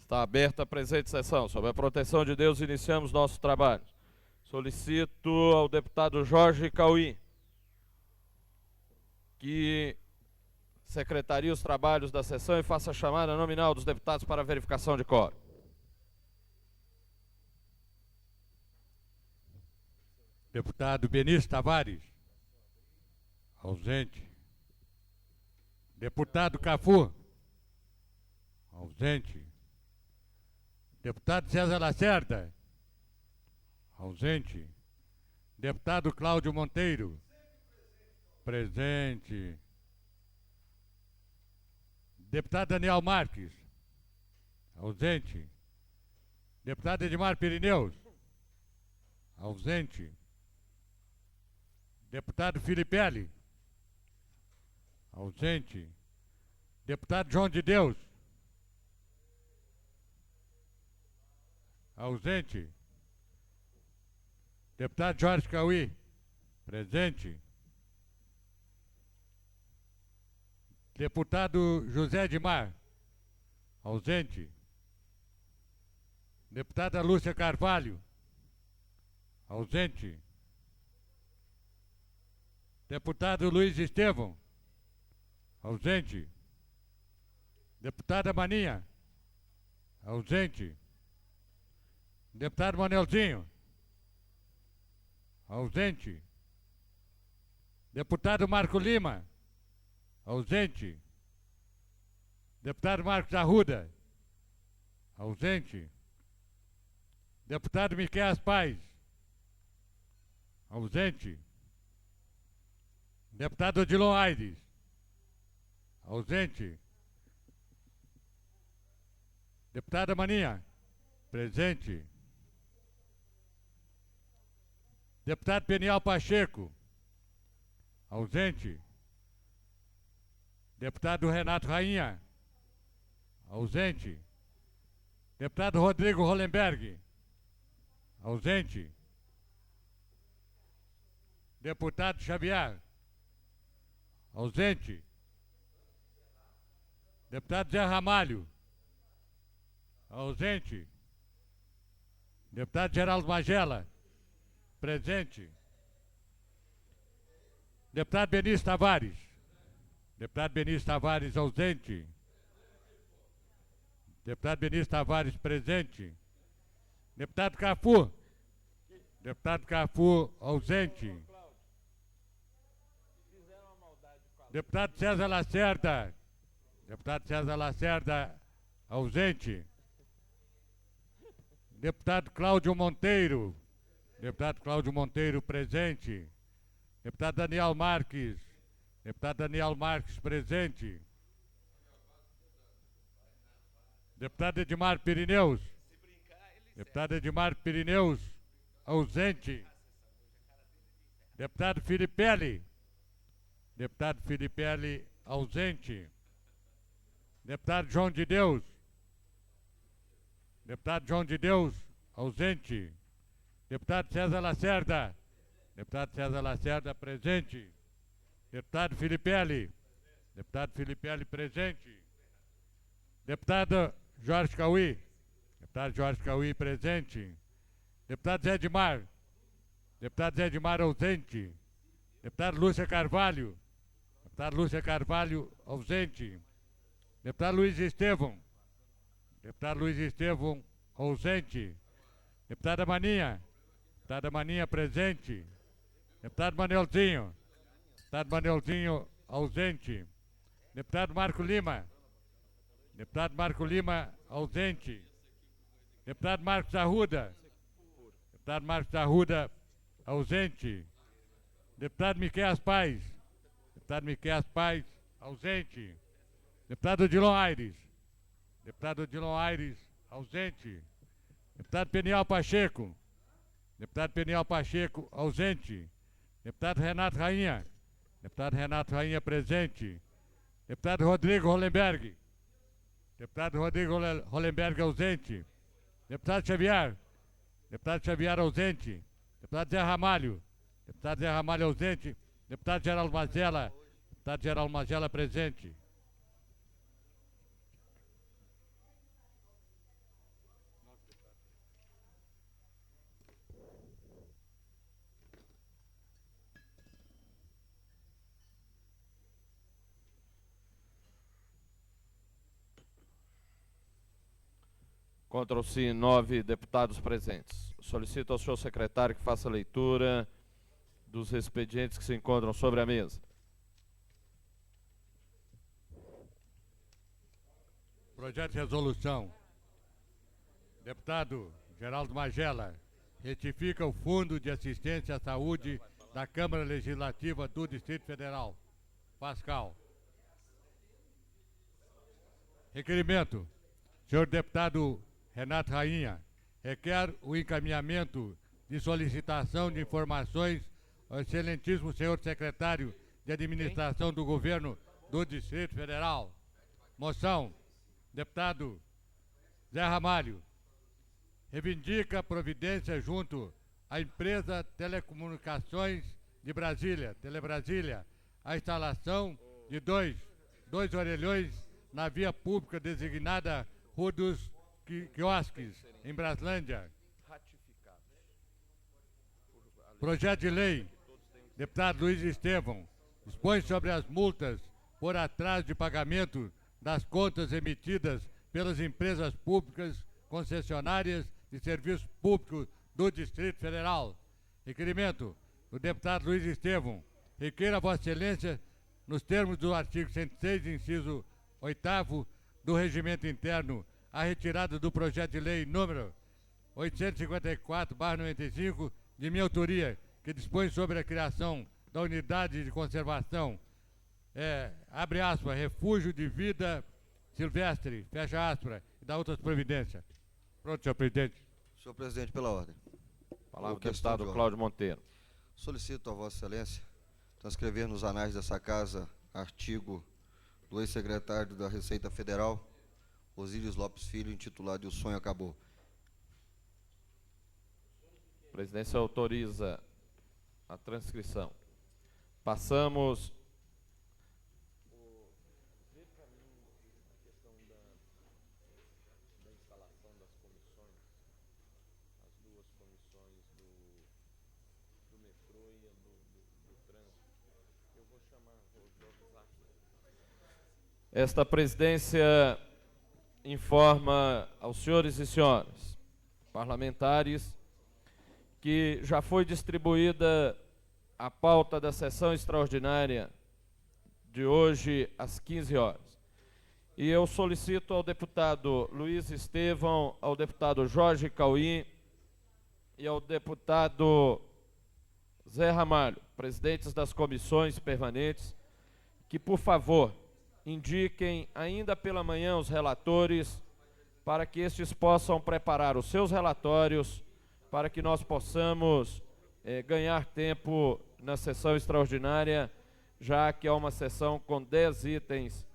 Está aberta a presente sessão. Sob a proteção de Deus, iniciamos nosso trabalho. Solicito ao deputado Jorge Cauí que secretarie os trabalhos da sessão e faça a chamada nominal dos deputados para a verificação de quórum. Deputado Benício Tavares. Ausente. Deputado Cafu. Ausente. Deputado César Lacerda. Ausente. Deputado Cláudio Monteiro. Presente. Deputado Daniel Marques. Ausente. Deputado Edmar Pirineus. Ausente. Deputado Filipelli. Ausente. Deputado João de Deus. Ausente. Deputado Jorge Cauí. Presente. Deputado José Edmar. Ausente. Deputada Lúcia Carvalho. Ausente. Deputado Luiz Estevão. Ausente. Deputada Maninha. Ausente. Deputado Manelzinho. Ausente. Deputado Marco Lima. Ausente. Deputado Marcos Arruda. Ausente. Deputado Miquel Paz. Ausente. Deputado Odilon Aires. Ausente. Deputada Maninha. Presente. Deputado Peniel Pacheco. Ausente. Deputado Renato Rainha. Ausente. Deputado Rodrigo Hollenberg. Ausente. Deputado Xavier. Ausente. Deputado Zé Ramalho. Ausente. Deputado Geraldo Magela. Presente. Deputado Benício Tavares. Deputado Benício Tavares ausente. Deputado Benício Tavares presente. Deputado Cafu. Deputado Cafu ausente. Deputado César Lacerda. Deputado César Lacerda ausente. Deputado Cláudio Monteiro. Deputado Cláudio Monteiro presente. Deputado Daniel Marques. Deputado Daniel Marques presente. Deputado Edmar Pirineus. Deputado Edmar Pirineus ausente. Deputado Filipelli. Deputado Filipelli ausente. Deputado João de Deus. Deputado João de Deus ausente. Deputado César Lacerda. Deputado César Lacerda presente. Deputado Filipelli. Deputado Filipelli presente. Deputado Jorge Cauí. Deputado Jorge Cauí presente. Deputado Zé Edmar. Deputado Zé Edmar ausente. Deputado Lúcia Carvalho. Deputado Lúcia Carvalho ausente. Deputado Luiz Estevão. Deputado Luiz Estevão ausente. Deputada Maninha. Deputada Maninha presente. Deputado Manelzinho. Deputado Manelzinho ausente. Deputado Marco Lima. Deputado Marco Lima ausente. Deputado Marcos Arruda. Deputado Marcos Arruda ausente. Deputado Miquel Paz. Deputado Miquel Paz ausente. Deputado Odilon Aires. Deputado Odilon Aires ausente. Deputado Peniel Pacheco. Deputado Peniel Pacheco ausente. Deputado Renato Rainha. Deputado Renato Rainha presente. Deputado Rodrigo Hollenberg. Deputado Rodrigo Hollenberg ausente. Deputado Xavier. Deputado Xavier ausente. Deputado Zé Ramalho. Deputado Zé Ramalho ausente. Deputado Geraldo Magela. Deputado Geraldo Magela presente. Contra o sim, 9 deputados presentes. Solicito ao senhor secretário que faça a leitura dos expedientes que se encontram sobre a mesa. Projeto de resolução. Deputado Geraldo Magela, retifica o Fundo de Assistência à Saúde da Câmara Legislativa do Distrito Federal. Pascal. Requerimento. Senhor deputado Renato Rainha, requer o encaminhamento de solicitação de informações ao excelentíssimo senhor secretário de Administração do Governo do Distrito Federal. Moção. Deputado Zé Ramalho, reivindica providência junto à empresa Telecomunicações de Brasília, Telebrasília, a instalação de dois orelhões na via pública designada Rua dos Quiosques, em Braslândia. Projeto de lei, deputado Luiz Estevão, dispõe sobre as multas por atraso de pagamento das contas emitidas pelas empresas públicas concessionárias de serviço público do Distrito Federal. Requerimento do deputado Luiz Estevão, requer a Vossa Excelência, nos termos do artigo 106, inciso 8º do Regimento Interno, a retirada do projeto de lei número 854/95, de minha autoria, que dispõe sobre a criação da unidade de conservação, abre aspas, refúgio de vida silvestre, fecha aspas, e da outras providências. Pronto, senhor presidente. Senhor presidente, pela ordem. Palavra o deputado Cláudio Monteiro. Solicito a Vossa Excelência transcrever nos anais dessa casa artigo do ex-secretário da Receita Federal, Osíris Lopes Filho, intitulado "O Sonho Acabou". A presidência autoriza a transcrição. Passamos. Esta presidência informa aos senhores e senhoras parlamentares que já foi distribuída a pauta da sessão extraordinária de hoje às 15 horas. E eu solicito ao deputado Luiz Estevão, ao deputado Jorge Cauim e ao deputado Zé Ramalho, presidentes das comissões permanentes, que, por favor, indiquem ainda pela manhã os relatores para que estes possam preparar os seus relatórios para que nós possamos ganhar tempo na sessão extraordinária, já que é uma sessão com 10 itens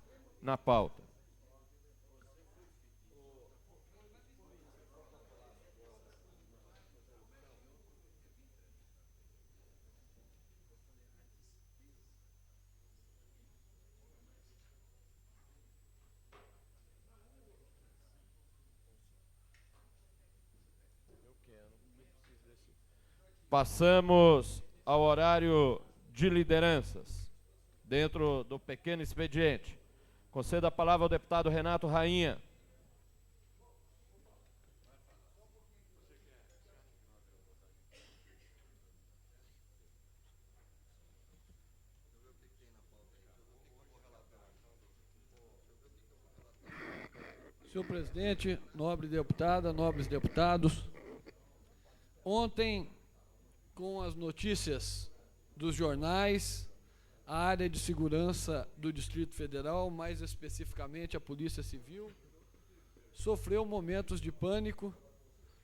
na pauta. Passamos ao horário de lideranças, dentro do pequeno expediente. Concedo a palavra ao deputado Renato Rainha. Senhor presidente, nobre deputada, nobres deputados, ontem, com as notícias dos jornais, a área de segurança do Distrito Federal, mais especificamente a Polícia Civil, sofreu momentos de pânico,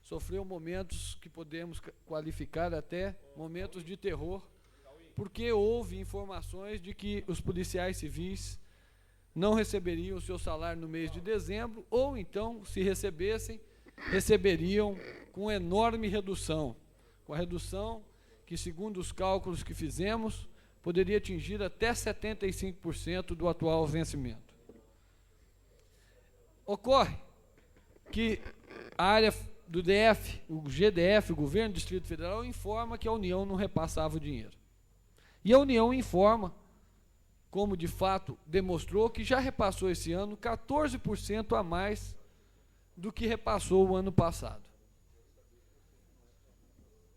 sofreu momentos que podemos qualificar até momentos de terror, porque houve informações de que os policiais civis não receberiam o seu salário no mês de dezembro, ou então, se recebessem, receberiam com enorme redução, com a redução que, segundo os cálculos que fizemos, poderia atingir até 75% do atual vencimento. Ocorre que a área do DF, o GDF, o Governo do Distrito Federal, informa que a União não repassava o dinheiro. E a União informa, como de fato demonstrou, que já repassou esse ano 14% a mais do que repassou o ano passado.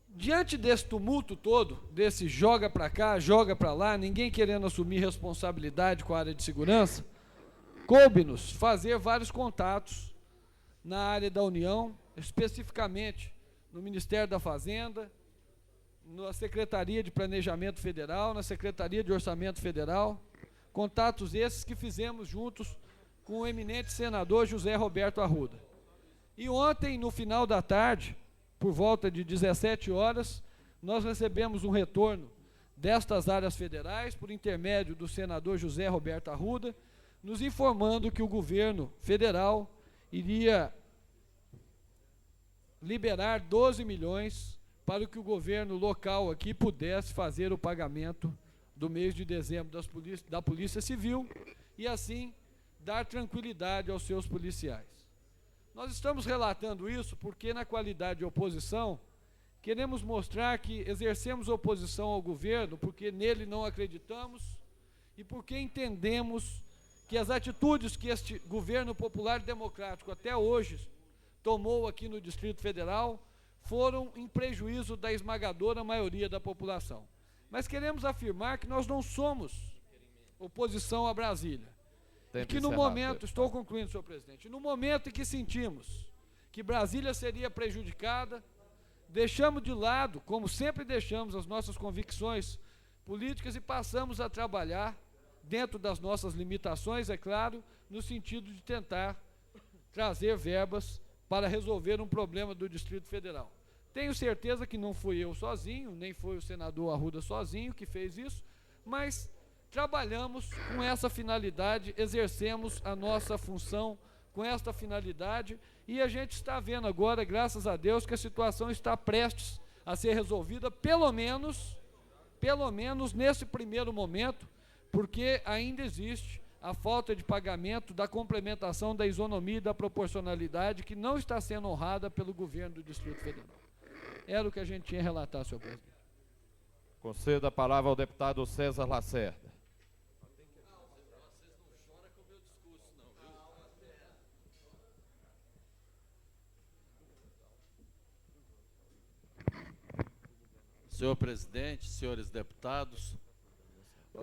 Diante desse tumulto todo, desse joga para cá, joga para lá, ninguém querendo assumir responsabilidade com a área de segurança, coube-nos fazer vários contatos na área da União, especificamente no Ministério da Fazenda, na Secretaria de Planejamento Federal, na Secretaria de Orçamento Federal, contatos esses que fizemos juntos com o eminente senador José Roberto Arruda. E ontem, no final da tarde, por volta de 17 horas, nós recebemos um retorno destas áreas federais, por intermédio do senador José Roberto Arruda, nos informando que o governo federal iria liberar 12 milhões para que o governo local aqui pudesse fazer o pagamento do mês de dezembro da Polícia Civil e, assim, dar tranquilidade aos seus policiais. Nós estamos relatando isso porque, na qualidade de oposição, queremos mostrar que exercemos oposição ao governo porque nele não acreditamos e porque entendemos que as atitudes que este governo popular democrático até hoje tomou aqui no Distrito Federal foram em prejuízo da esmagadora maioria da população. Mas queremos afirmar que nós não somos oposição a Brasília. E que no momento, estou concluindo, senhor presidente, no momento em que sentimos que Brasília seria prejudicada, deixamos de lado, como sempre deixamos, as nossas convicções políticas e passamos a trabalhar, dentro das nossas limitações, é claro, no sentido de tentar trazer verbas para resolver um problema do Distrito Federal. Tenho certeza que não fui eu sozinho, nem foi o senador Arruda sozinho que fez isso, mas trabalhamos com essa finalidade, exercemos a nossa função com esta finalidade e a gente está vendo agora, graças a Deus, que a situação está prestes a ser resolvida, pelo menos nesse primeiro momento, porque ainda existe a falta de pagamento da complementação da isonomia e da proporcionalidade que não está sendo honrada pelo governo do Distrito Federal. Era o que a gente tinha a relatar, senhor presidente. Concedo a palavra ao deputado César Lacerda. Senhor presidente, senhores deputados,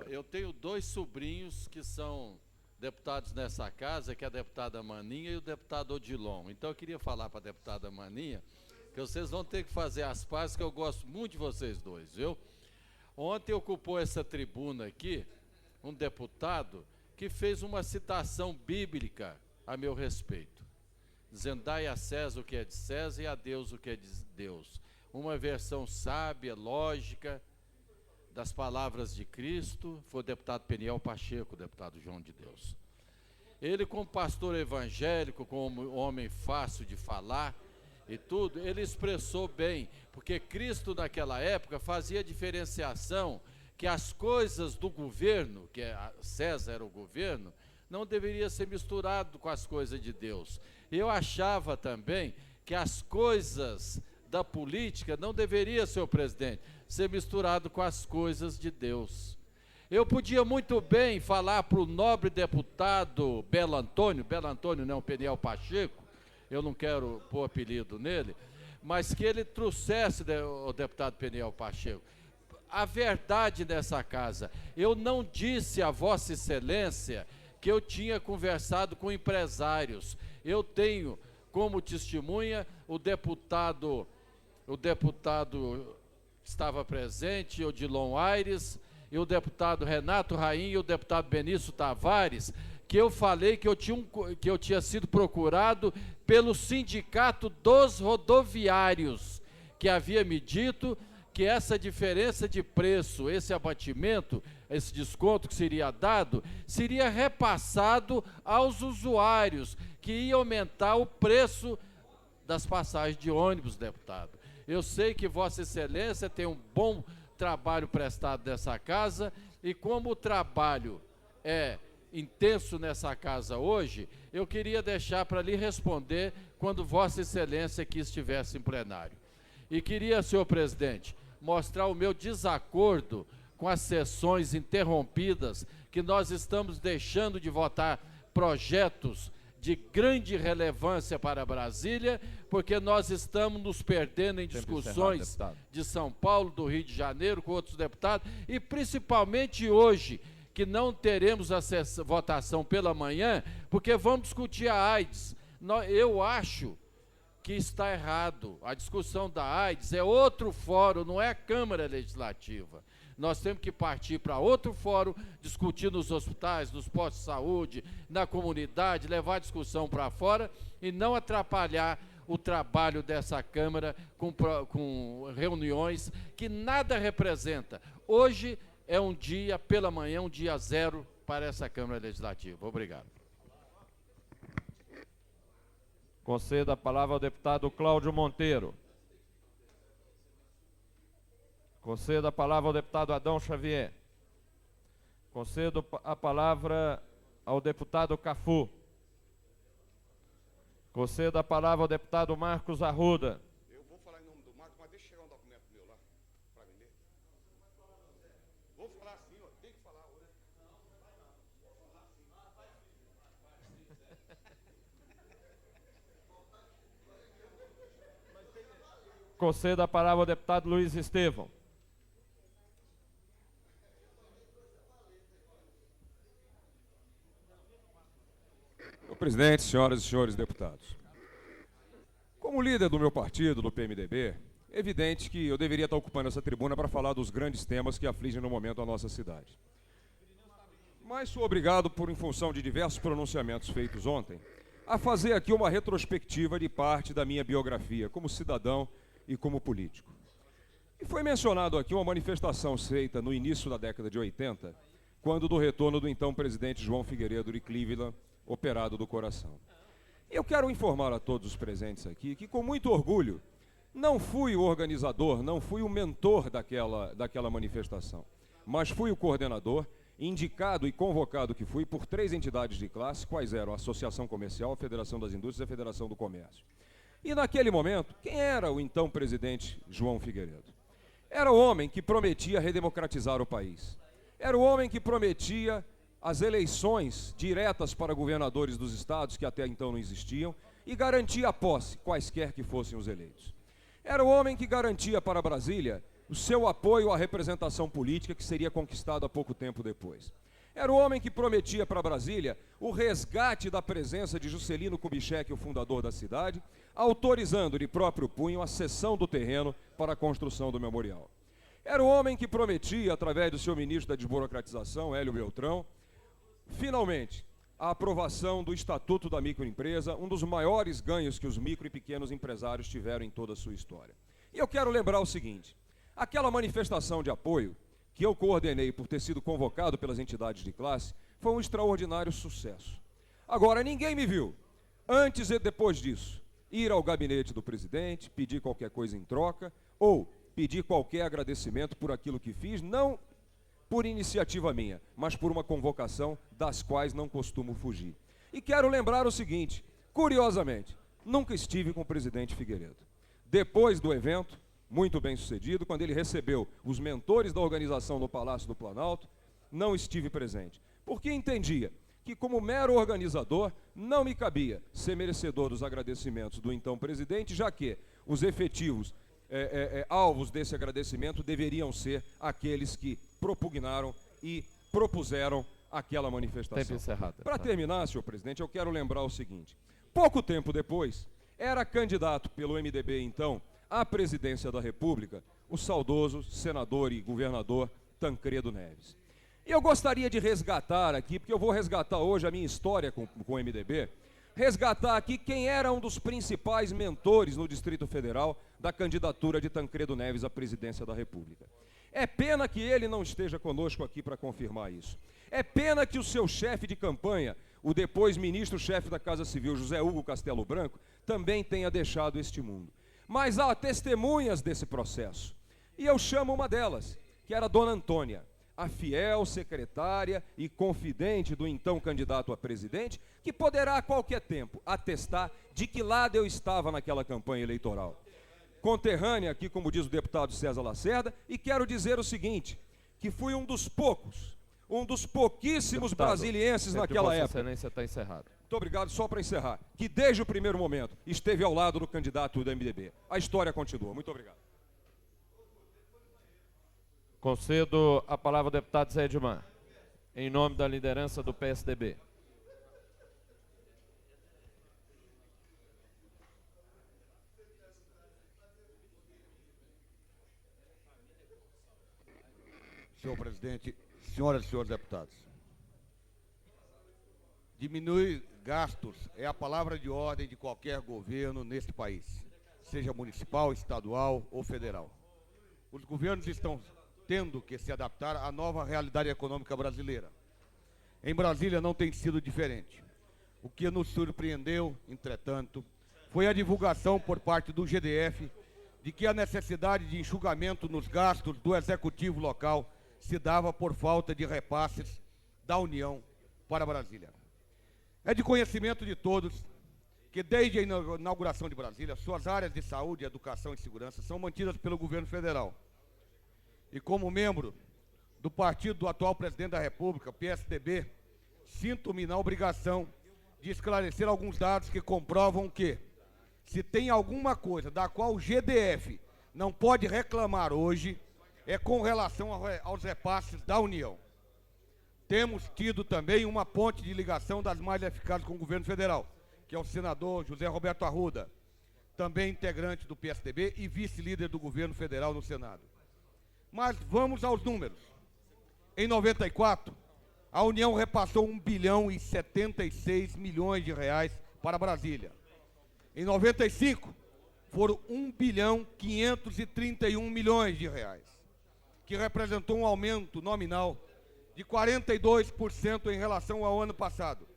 eu tenho dois sobrinhos que são deputados nessa casa, que é a deputada Maninha e o deputado Odilon. Então eu queria falar para a deputada Maninha que vocês vão ter que fazer as pazes, que eu gosto muito de vocês dois, viu? Ontem ocupou essa tribuna aqui um deputado que fez uma citação bíblica a meu respeito, dizendo: dai a César o que é de César e a Deus o que é de Deus. Uma versão sábia, lógica, das palavras de Cristo. Foi o deputado Peniel Pacheco, o deputado João de Deus. Ele, como pastor evangélico, como homem fácil de falar e tudo, ele expressou bem, porque Cristo naquela época fazia diferenciação que as coisas do governo, que César era o governo, não deveria ser misturado com as coisas de Deus. Eu achava também que as coisas da política não deveria, senhor presidente, ser misturado com as coisas de Deus. Eu podia muito bem falar para o nobre deputado Belo Antônio não, Peniel Pacheco, eu não quero pôr apelido nele, mas que ele trouxesse, o deputado Peniel Pacheco, a verdade dessa casa. Eu não disse a Vossa Excelência que eu tinha conversado com empresários. Eu tenho como testemunha o deputado estava presente, Odilon Aires, e o deputado Renato Raim e o deputado Benício Tavares, que eu falei que eu tinha sido procurado pelo Sindicato dos Rodoviários, que havia me dito que essa diferença de preço, esse abatimento, esse desconto que seria dado, seria repassado aos usuários, que ia aumentar o preço das passagens de ônibus, deputado. Eu sei que Vossa Excelência tem um bom trabalho prestado nessa casa, e como o trabalho é intenso nessa casa hoje, eu queria deixar para lhe responder quando Vossa Excelência aqui estivesse em plenário. E queria, senhor presidente, mostrar o meu desacordo com as sessões interrompidas, que nós estamos deixando de votar projetos de grande relevância para Brasília, porque nós estamos nos perdendo em discussões de São Paulo, do Rio de Janeiro, com outros deputados, e principalmente hoje, que não teremos votação pela manhã, porque vamos discutir a AIDS. Eu acho que está errado. A discussão da AIDS é outro fórum, não é a Câmara Legislativa. Nós temos que partir para outro fórum, discutir nos hospitais, nos postos de saúde, na comunidade, levar a discussão para fora e não atrapalhar o trabalho dessa Câmara com reuniões que nada representa. Hoje é um dia, pela manhã, um dia zero para essa Câmara Legislativa. Obrigado. Conceda a palavra ao deputado Cláudio Monteiro. Conceda a palavra ao deputado Adão Xavier. Concedo a palavra ao deputado Cafu. Conceda a palavra ao deputado Marcos Arruda. Eu vou falar em nome do Marcos, mas deixa chegar um documento meu lá, para mim ler. Vou falar assim, ó, tem que falar hoje. Conceda a palavra ao deputado Luiz Estevão. Senhor presidente, senhoras e senhores deputados. Como líder do meu partido, do PMDB, é evidente que eu deveria estar ocupando essa tribuna para falar dos grandes temas que afligem no momento a nossa cidade. Mas sou obrigado, em função de diversos pronunciamentos feitos ontem, a fazer aqui uma retrospectiva de parte da minha biografia como cidadão e como político. E foi mencionado aqui uma manifestação feita no início da década de 80, quando do retorno do então presidente João Figueiredo de Cleveland, operado do coração. Eu quero informar a todos os presentes aqui que, com muito orgulho, não fui o organizador, não fui o mentor daquela manifestação, mas fui o coordenador, indicado e convocado que fui por 3 entidades de classe, quais eram a Associação Comercial, a Federação das Indústrias e a Federação do Comércio. E naquele momento, quem era o então presidente João Figueiredo? Era o homem que prometia redemocratizar o país. Era o homem que prometia as eleições diretas para governadores dos estados, que até então não existiam, e garantia a posse, quaisquer que fossem os eleitos. Era o homem que garantia para Brasília o seu apoio à representação política que seria conquistada pouco tempo depois. Era o homem que prometia para Brasília o resgate da presença de Juscelino Kubitschek, o fundador da cidade, autorizando de próprio punho a cessão do terreno para a construção do memorial. Era o homem que prometia, através do seu ministro da Desburocratização, Hélio Beltrão, finalmente, a aprovação do Estatuto da Microempresa, um dos maiores ganhos que os micro e pequenos empresários tiveram em toda a sua história. E eu quero lembrar o seguinte, aquela manifestação de apoio, que eu coordenei por ter sido convocado pelas entidades de classe, foi um extraordinário sucesso. Agora, ninguém me viu, antes e depois disso, ir ao gabinete do presidente, pedir qualquer coisa em troca, ou pedir qualquer agradecimento por aquilo que fiz, não por iniciativa minha, mas por uma convocação das quais não costumo fugir. E quero lembrar o seguinte, curiosamente, nunca estive com o presidente Figueiredo. Depois do evento, muito bem sucedido, quando ele recebeu os mentores da organização no Palácio do Planalto, não estive presente, porque entendia que, como mero organizador, não me cabia ser merecedor dos agradecimentos do então presidente, já que os efetivos alvos desse agradecimento deveriam ser aqueles que propugnaram e propuseram aquela manifestação. Tempo encerrado. Para terminar, senhor presidente, eu quero lembrar o seguinte. Pouco tempo depois, era candidato pelo MDB, então, à presidência da República, o saudoso senador e governador Tancredo Neves. E eu gostaria de resgatar aqui, porque eu vou resgatar hoje a minha história com o MDB, resgatar aqui quem era um dos principais mentores no Distrito Federal da candidatura de Tancredo Neves à presidência da República. É pena que ele não esteja conosco aqui para confirmar isso. É pena que o seu chefe de campanha, o depois ministro-chefe da Casa Civil, José Hugo Castelo Branco, também tenha deixado este mundo. Mas há testemunhas desse processo. E eu chamo uma delas, que era a dona Antônia, a fiel secretária e confidente do então candidato a presidente, que poderá a qualquer tempo atestar de que lado eu estava naquela campanha eleitoral. Conterrânea aqui, como diz o deputado César Lacerda, e quero dizer o seguinte, que fui um dos pouquíssimos deputado, brasilienses naquela época. Vossa Excelência está encerrado. Muito obrigado. Só para encerrar, que desde o primeiro momento esteve ao lado do candidato do MDB. A história continua. Muito obrigado. Concedo a palavra ao deputado Zé Edmar, em nome da liderança do PSDB. Senhor presidente, senhoras e senhores deputados, diminuir gastos é a palavra de ordem de qualquer governo neste país, seja municipal, estadual ou federal. Os governos estão tendo que se adaptar à nova realidade econômica brasileira. Em Brasília não tem sido diferente. O que nos surpreendeu, entretanto, foi a divulgação por parte do GDF de que a necessidade de enxugamento nos gastos do executivo local se dava por falta de repasses da União para Brasília. É de conhecimento de todos que desde a inauguração de Brasília, suas áreas de saúde, educação e segurança são mantidas pelo governo federal. E como membro do partido do atual presidente da República, PSDB, sinto-me na obrigação de esclarecer alguns dados que comprovam que, se tem alguma coisa da qual o GDF não pode reclamar hoje, é com relação aos repasses da União. Temos tido também uma ponte de ligação das mais eficazes com o governo federal, que é o senador José Roberto Arruda, também integrante do PSDB e vice-líder do governo federal no Senado. Mas vamos aos números. Em 94, a União repassou 1 bilhão e 76 milhões de reais para Brasília. Em 95, foram 1 bilhão 531 milhões de reais, que representou um aumento nominal de 42% em relação ao ano passado.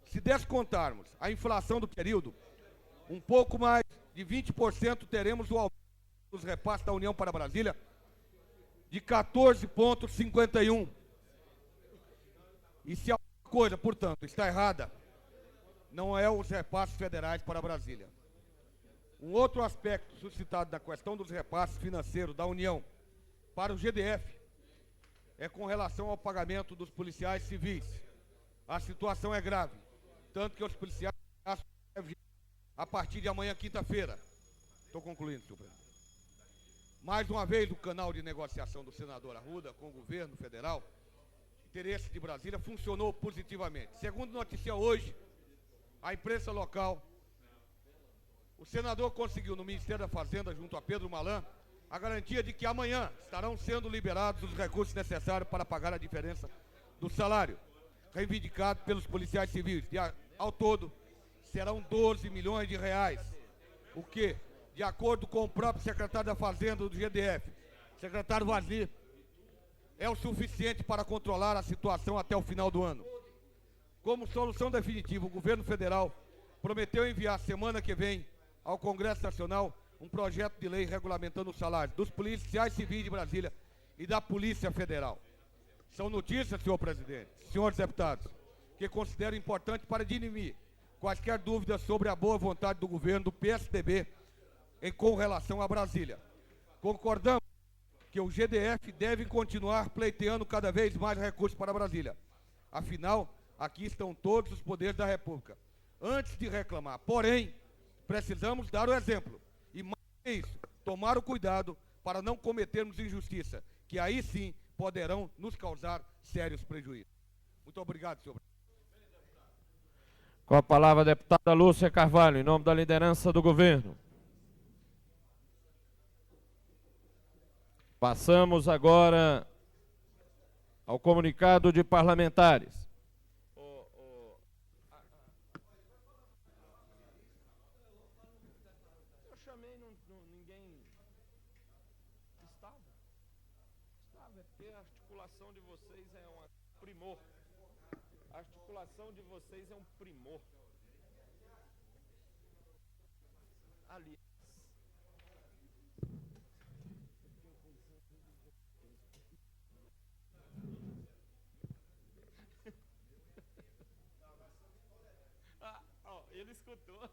Se descontarmos a inflação do período, um pouco mais de 20% teremos o aumento dos repasses da União para Brasília de 14,51. E se alguma coisa, portanto, está errada, não é os repasses federais para Brasília. Um outro aspecto suscitado na questão dos repasses financeiros da União para o GDF é com relação ao pagamento dos policiais civis. A situação é grave, tanto que os policiais a partir de amanhã, quinta-feira. Estou concluindo, senhor presidente. Mais uma vez, o canal de negociação do senador Arruda com o governo federal, interesse de Brasília, funcionou positivamente. Segundo notícia hoje, a imprensa local, o senador conseguiu no Ministério da Fazenda, junto a Pedro Malan, a garantia de que amanhã estarão sendo liberados os recursos necessários para pagar a diferença do salário reivindicado pelos policiais civis. Ao todo, serão 12 milhões de reais, o que, de acordo com o próprio secretário da Fazenda do GDF, secretário Vazir, é o suficiente para controlar a situação até o final do ano. Como solução definitiva, o governo federal prometeu enviar semana que vem ao Congresso Nacional um projeto de lei regulamentando os salários dos policiais civis de Brasília e da Polícia Federal. São notícias, senhor presidente, senhores deputados, que considero importante para dirimir quaisquer dúvidas sobre a boa vontade do governo do PSDB com relação a Brasília. Concordamos que o GDF deve continuar pleiteando cada vez mais recursos para Brasília. Afinal, aqui estão todos os poderes da República. Antes de reclamar, porém, precisamos dar o exemplo. E mais que isso, tomar o cuidado para não cometermos injustiça, que aí sim poderão nos causar sérios prejuízos. Muito obrigado, senhor. Com a palavra a deputada Lúcia Carvalho, em nome da liderança do governo. Passamos agora ao comunicado de parlamentares. Eu chamei, ninguém estava. É porque a articulação de vocês é um primor. A articulação de vocês é um primor. Ali. Ele escutou.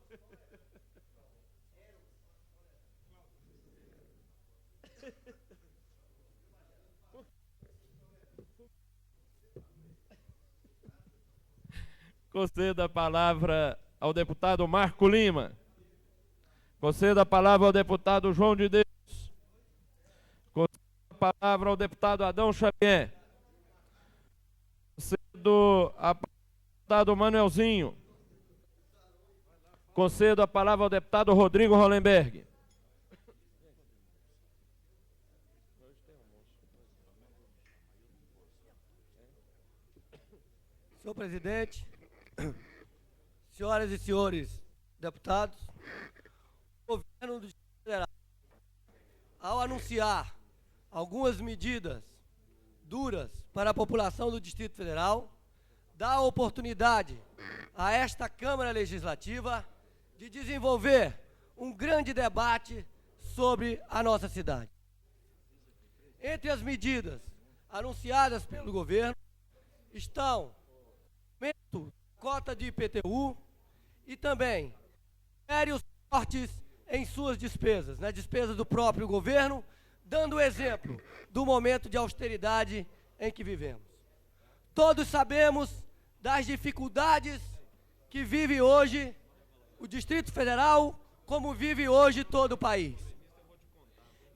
Concedo a palavra ao deputado Marco Lima. Concedo a palavra ao deputado João de Deus. Concedo a palavra ao deputado Adão Xavier. Concedo a palavra ao deputado Manuelzinho. Concedo a palavra ao deputado Rodrigo Hollenberg. Senhor presidente, senhoras e senhores deputados, o governo do Distrito Federal, ao anunciar algumas medidas duras para a população do Distrito Federal, dá a oportunidade a esta Câmara Legislativa de desenvolver um grande debate sobre a nossa cidade. Entre as medidas anunciadas pelo governo estão aumento da cota de IPTU e também sérios cortes em suas despesas, nas despesas do próprio governo, dando exemplo do momento de austeridade em que vivemos. Todos sabemos das dificuldades que vive hoje o Distrito Federal, como vive hoje todo o país.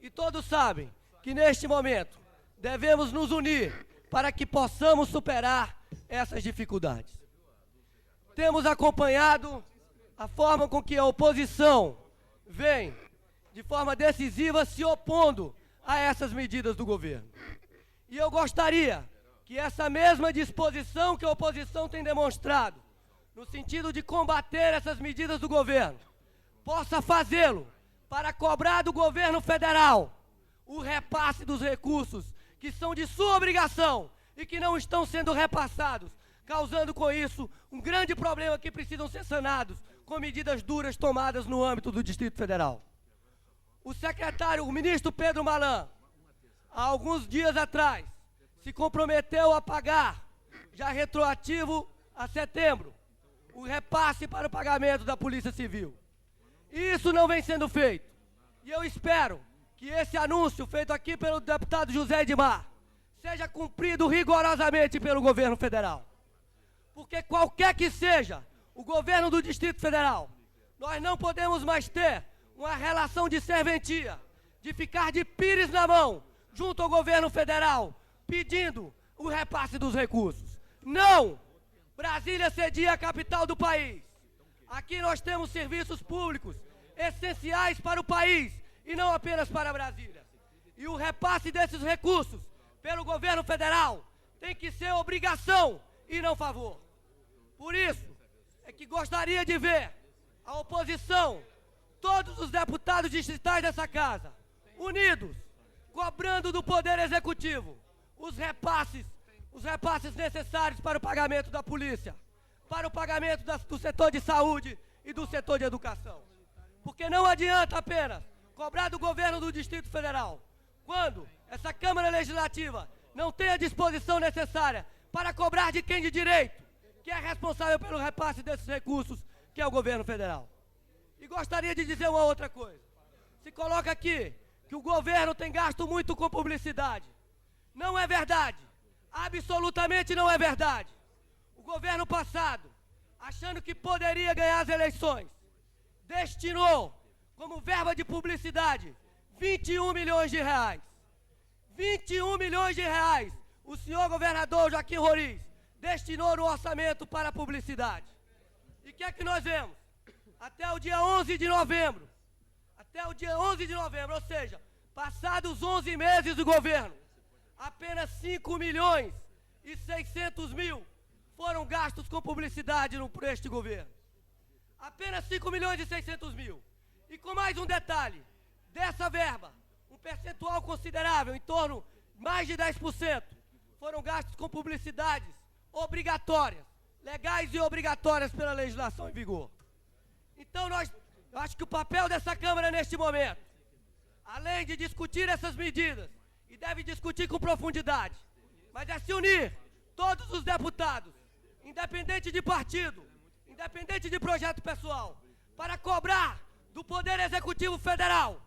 E todos sabem que neste momento devemos nos unir para que possamos superar essas dificuldades. Temos acompanhado a forma com que a oposição vem, de forma decisiva, se opondo a essas medidas do governo. E eu gostaria que essa mesma disposição que a oposição tem demonstrado, no sentido de combater essas medidas do governo, possa fazê-lo para cobrar do governo federal o repasse dos recursos que são de sua obrigação e que não estão sendo repassados, causando com isso um grande problema que precisam ser sanados com medidas duras tomadas no âmbito do Distrito Federal. O ministro Pedro Malan, há alguns dias atrás, se comprometeu a pagar, já retroativo a setembro, o repasse para o pagamento da Polícia Civil. E isso não vem sendo feito. E eu espero que esse anúncio feito aqui pelo deputado José Edmar seja cumprido rigorosamente pelo governo federal. Porque qualquer que seja o governo do Distrito Federal, nós não podemos mais ter uma relação de serventia, de ficar de pires na mão, junto ao governo federal, pedindo o repasse dos recursos. Não! Brasília cedia a capital do país. Aqui nós temos serviços públicos essenciais para o país e não apenas para Brasília. E o repasse desses recursos pelo governo federal tem que ser obrigação e não favor. Por isso é que gostaria de ver a oposição, todos os deputados distritais dessa casa, unidos, cobrando do Poder Executivo os repasses necessários para o pagamento da polícia, para o pagamento do setor de saúde e do setor de educação. Porque não adianta apenas cobrar do governo do Distrito Federal, quando essa Câmara Legislativa não tem a disposição necessária para cobrar de quem de direito, que é responsável pelo repasse desses recursos, que é o governo federal. E gostaria de dizer uma outra coisa. Se coloca aqui que o governo tem gasto muito com publicidade. Não é verdade. Absolutamente não é verdade. O governo passado, achando que poderia ganhar as eleições, destinou como verba de publicidade 21 milhões de reais. 21 milhões de reais o senhor governador Joaquim Roriz destinou no orçamento para a publicidade. E o que é que nós vemos? Até o dia 11 de novembro, ou seja, passados 11 meses do governo, apenas 5 milhões e 600 mil foram gastos com publicidade por este governo. Apenas 5 milhões e 600 mil. E com mais um detalhe, dessa verba, um percentual considerável, em torno de mais de 10%, foram gastos com publicidades obrigatórias, legais e obrigatórias pela legislação em vigor. Então eu acho que o papel dessa Câmara neste momento, além de discutir essas medidas, e deve discutir com profundidade, mas é se unir todos os deputados, independente de partido, independente de projeto pessoal, para cobrar do Poder Executivo Federal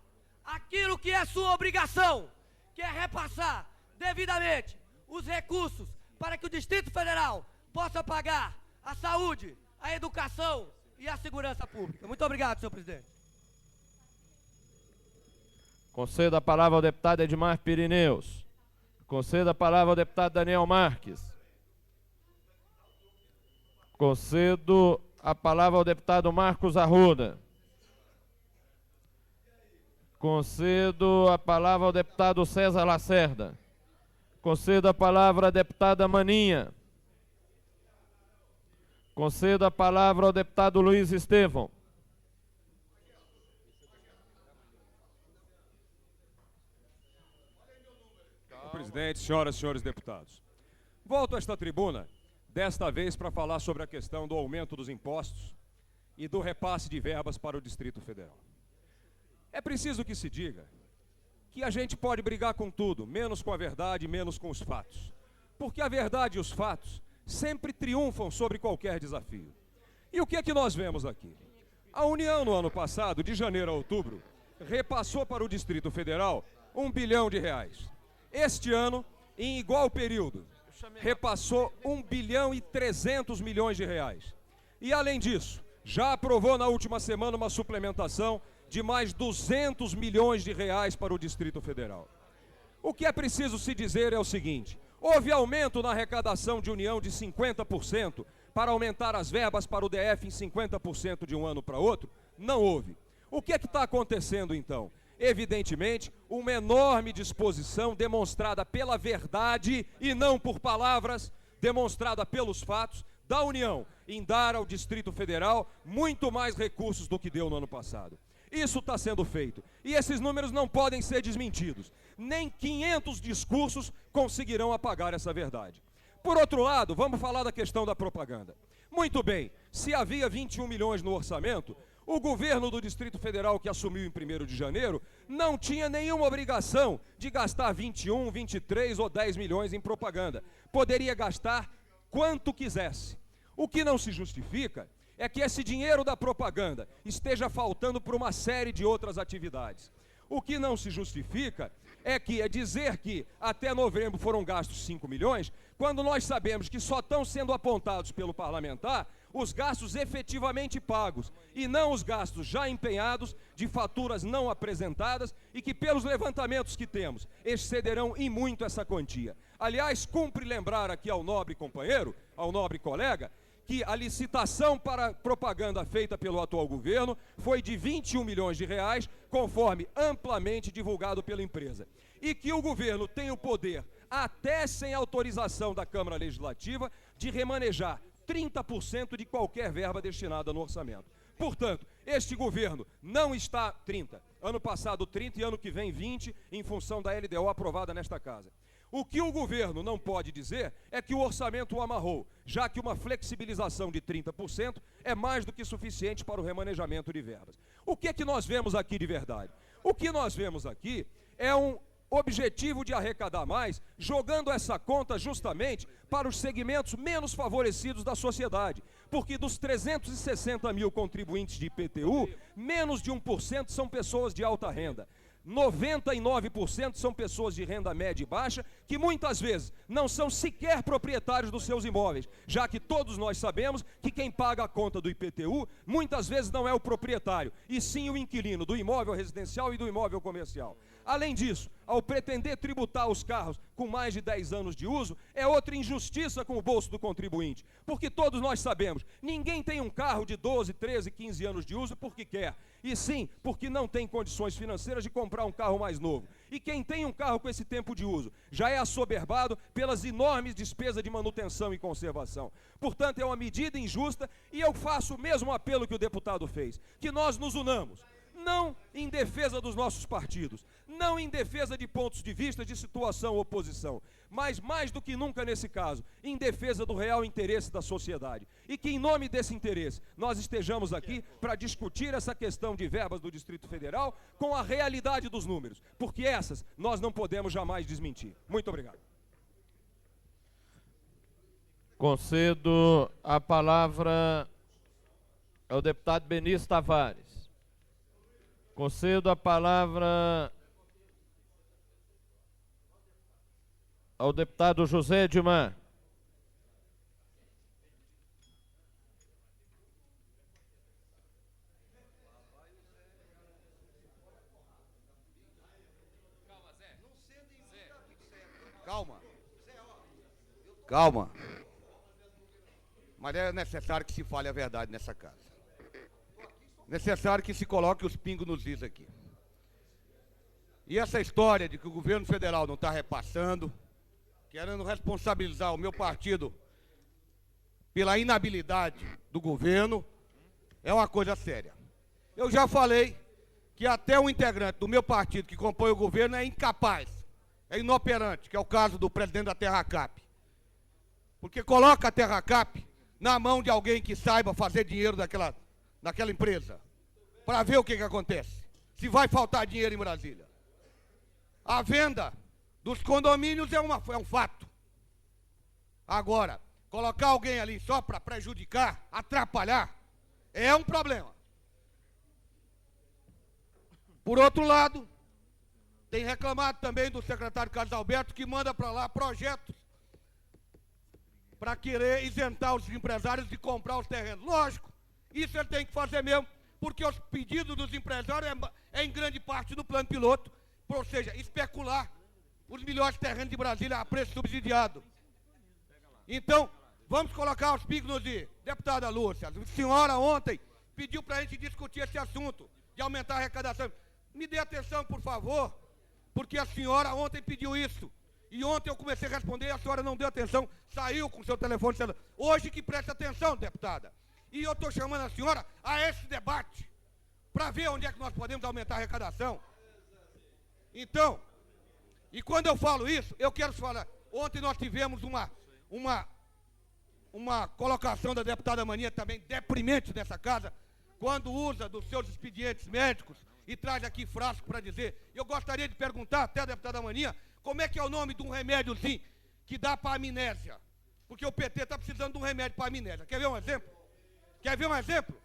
aquilo que é sua obrigação, que é repassar devidamente os recursos para que o Distrito Federal possa pagar a saúde, a educação e a segurança pública. Muito obrigado, senhor presidente. Concedo a palavra ao deputado Edmar Pirineus. Concedo a palavra ao deputado Daniel Marques. Concedo a palavra ao deputado Marcos Arruda. Concedo a palavra ao deputado César Lacerda. Concedo a palavra à deputada Maninha. Concedo a palavra ao deputado Luiz Estevão. Senhor presidente, senhoras e senhores deputados. Volto a esta tribuna, desta vez para falar sobre a questão do aumento dos impostos e do repasse de verbas para o Distrito Federal. É preciso que se diga que a gente pode brigar com tudo, menos com a verdade, menos com os fatos. Porque a verdade e os fatos sempre triunfam sobre qualquer desafio. E o que é que nós vemos aqui? A União, no ano passado, de janeiro a outubro, repassou para o Distrito Federal R$1 bilhão. Este ano, em igual período, repassou R$1 bilhão e 300 milhões. E, além disso, já aprovou na última semana uma suplementação de mais 200 milhões de reais para o Distrito Federal. O que é preciso se dizer é o seguinte: houve aumento na arrecadação de União de 50% para aumentar as verbas para o DF em 50% de um ano para outro? Não houve. O que é que está acontecendo então? Evidentemente, uma enorme disposição demonstrada pela verdade e não por palavras, demonstrada pelos fatos da União em dar ao Distrito Federal muito mais recursos do que deu no ano passado. Isso está sendo feito. E esses números não podem ser desmentidos. Nem 500 discursos conseguirão apagar essa verdade. Por outro lado, vamos falar da questão da propaganda. Muito bem, se havia 21 milhões no orçamento, o governo do Distrito Federal, que assumiu em 1º de janeiro, não tinha nenhuma obrigação de gastar 21, 23 ou 10 milhões em propaganda. Poderia gastar quanto quisesse. O que não se justifica é que esse dinheiro da propaganda esteja faltando para uma série de outras atividades. O que não se justifica é dizer que até novembro foram gastos 5 milhões, quando nós sabemos que só estão sendo apontados pelo parlamentar os gastos efetivamente pagos e não os gastos já empenhados de faturas não apresentadas e que, pelos levantamentos que temos, excederão em muito essa quantia. Aliás, cumpre lembrar aqui ao nobre companheiro, ao nobre colega, que a licitação para propaganda feita pelo atual governo foi de 21 milhões de reais, conforme amplamente divulgado pela empresa. E que o governo tem o poder, até sem autorização da Câmara Legislativa, de remanejar 30% de qualquer verba destinada no orçamento. Portanto, este governo não está 30, ano passado 30 e ano que vem 20, em função da LDO aprovada nesta casa. O que o governo não pode dizer é que o orçamento o amarrou, já que uma flexibilização de 30% é mais do que suficiente para o remanejamento de verbas. O que é que nós vemos aqui de verdade? O que nós vemos aqui é um objetivo de arrecadar mais, jogando essa conta justamente para os segmentos menos favorecidos da sociedade, porque dos 360 mil contribuintes de IPTU, menos de 1% são pessoas de alta renda. 99% são pessoas de renda média e baixa, que muitas vezes não são sequer proprietários dos seus imóveis, já que todos nós sabemos que quem paga a conta do IPTU muitas vezes não é o proprietário, e sim o inquilino do imóvel residencial e do imóvel comercial. Além disso, ao pretender tributar os carros com mais de 10 anos de uso, é outra injustiça com o bolso do contribuinte, porque todos nós sabemos, ninguém tem um carro de 12, 13, 15 anos de uso porque quer, e sim porque não tem condições financeiras de comprar um carro mais novo. E quem tem um carro com esse tempo de uso já é assoberbado pelas enormes despesas de manutenção e conservação. Portanto, é uma medida injusta, e eu faço o mesmo apelo que o deputado fez, que nós nos unamos, não em defesa dos nossos partidos, não em defesa de pontos de vista de situação ou oposição, mas mais do que nunca nesse caso, em defesa do real interesse da sociedade. E que em nome desse interesse nós estejamos aqui para discutir essa questão de verbas do Distrito Federal com a realidade dos números, porque essas nós não podemos jamais desmentir. Muito obrigado. Concedo a palavra ao deputado Benício Tavares. Concedo a palavra ao deputado José Edmar. Calma. Mas é necessário que se fale a verdade nessa casa. Necessário que se coloque os pingos nos is aqui. E essa história de que o governo federal não está repassando, querendo responsabilizar o meu partido pela inabilidade do governo, é uma coisa séria. Eu já falei que até um integrante do meu partido que compõe o governo é incapaz, é inoperante, que é o caso do presidente da Terracap. Porque coloca a Terracap na mão de alguém que saiba fazer dinheiro daquela empresa, para ver o que acontece, se vai faltar dinheiro em Brasília. A venda dos condomínios é um fato. Agora, colocar alguém ali só para prejudicar, atrapalhar, é um problema. Por outro lado, tem reclamado também do secretário Carlos Alberto, que manda para lá projetos para querer isentar os empresários de comprar os terrenos. Lógico, isso ele tem que fazer mesmo, porque os pedidos dos empresários é em grande parte do plano piloto, ou seja, especular os melhores terrenos de Brasília a preço subsidiado. Então, vamos colocar os pingos de deputada Lúcia. A senhora ontem pediu para a gente discutir esse assunto de aumentar a arrecadação. Me dê atenção, por favor, porque a senhora ontem pediu isso. E ontem eu comecei a responder e a senhora não deu atenção, saiu com o seu telefone celular. Hoje que presta atenção, deputada. E eu estou chamando a senhora a esse debate, para ver onde é que nós podemos aumentar a arrecadação. Então, e quando eu falo isso, eu quero falar. Ontem nós tivemos uma colocação da deputada Mania também deprimente nessa casa, quando usa dos seus expedientes médicos e traz aqui frasco para dizer. Eu gostaria de perguntar até a deputada Mania, como é que é o nome de um remédiozinho que dá para amnésia? Porque o PT está precisando de um remédio para amnésia. Quer ver um exemplo? Quer ver um exemplo?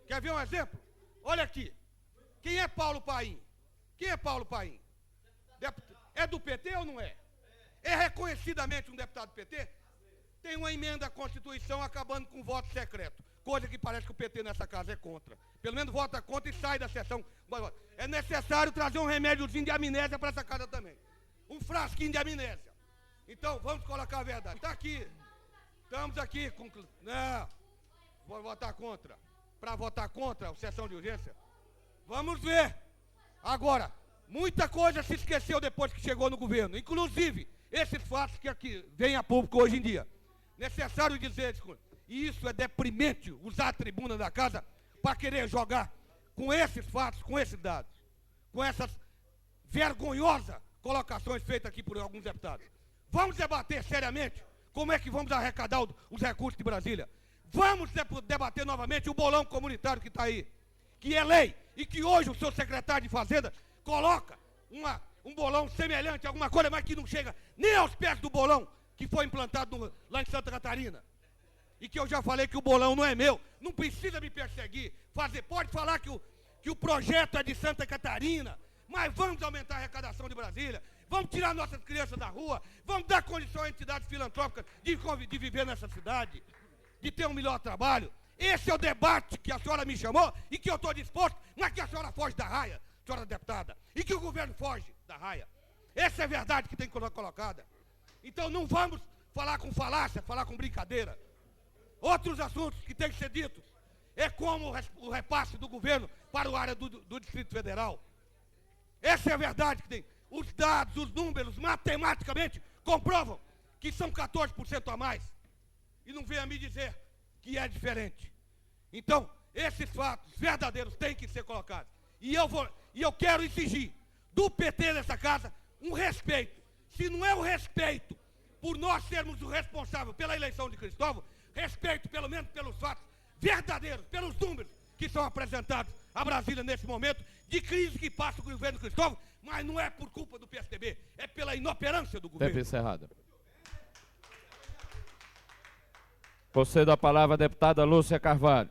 Quer ver um exemplo? Olha aqui. Quem é Paulo Paim? Quem é Paulo Paim? É do PT ou não é? É reconhecidamente um deputado do PT? Tem uma emenda à Constituição acabando com voto secreto. Coisa que parece que o PT nessa casa é contra. Pelo menos vota contra e sai da sessão. É necessário trazer um remédiozinho de amnésia para essa casa também. Um frasquinho de amnésia. Então, vamos colocar a verdade. Está aqui. Estamos aqui com... Não. Vou votar contra. Para votar contra a sessão de urgência. Vamos ver. Agora, muita coisa se esqueceu depois que chegou no governo. Inclusive, esses fatos que aqui vêm a público hoje em dia. Necessário dizer, e isso é deprimente, usar a tribuna da casa para querer jogar com esses fatos, com esses dados, com essas vergonhosas colocações feitas aqui por alguns deputados. Vamos debater seriamente como é que vamos arrecadar os recursos de Brasília. Vamos debater novamente o bolão comunitário que está aí, que é lei, e que hoje o seu secretário de Fazenda coloca um bolão semelhante a alguma coisa, mas que não chega nem aos pés do bolão que foi implantado lá em Santa Catarina. E que eu já falei que o bolão não é meu, não precisa me perseguir, pode falar que o projeto é de Santa Catarina, mas vamos aumentar a arrecadação de Brasília, vamos tirar nossas crianças da rua, vamos dar condição a entidades filantrópicas de viver nessa cidade, de ter um melhor trabalho. Esse é o debate que a senhora me chamou e que eu estou disposto, mas que a senhora foge da raia, senhora deputada, e que o governo foge da raia. Essa é a verdade que tem que ser colocada. Então não vamos falar com falácia, falar com brincadeira. Outros assuntos que têm que ser ditos é como o repasse do governo para a área do Distrito Federal. Essa é a verdade que tem. Os dados, os números, matematicamente, comprovam que são 14% a mais. E não venha me dizer que é diferente. Então, esses fatos verdadeiros têm que ser colocados. E eu quero exigir do PT nessa casa um respeito. Se não é o respeito por nós sermos o responsável pela eleição de Cristóvão, respeito pelo menos pelos fatos verdadeiros, pelos números que são apresentados a Brasília nesse momento de crise que passa o governo Cristóvão, mas não é por culpa do PSDB, é pela inoperância do governo. Tempo encerrado. Concedo a palavra à deputada Lúcia Carvalho.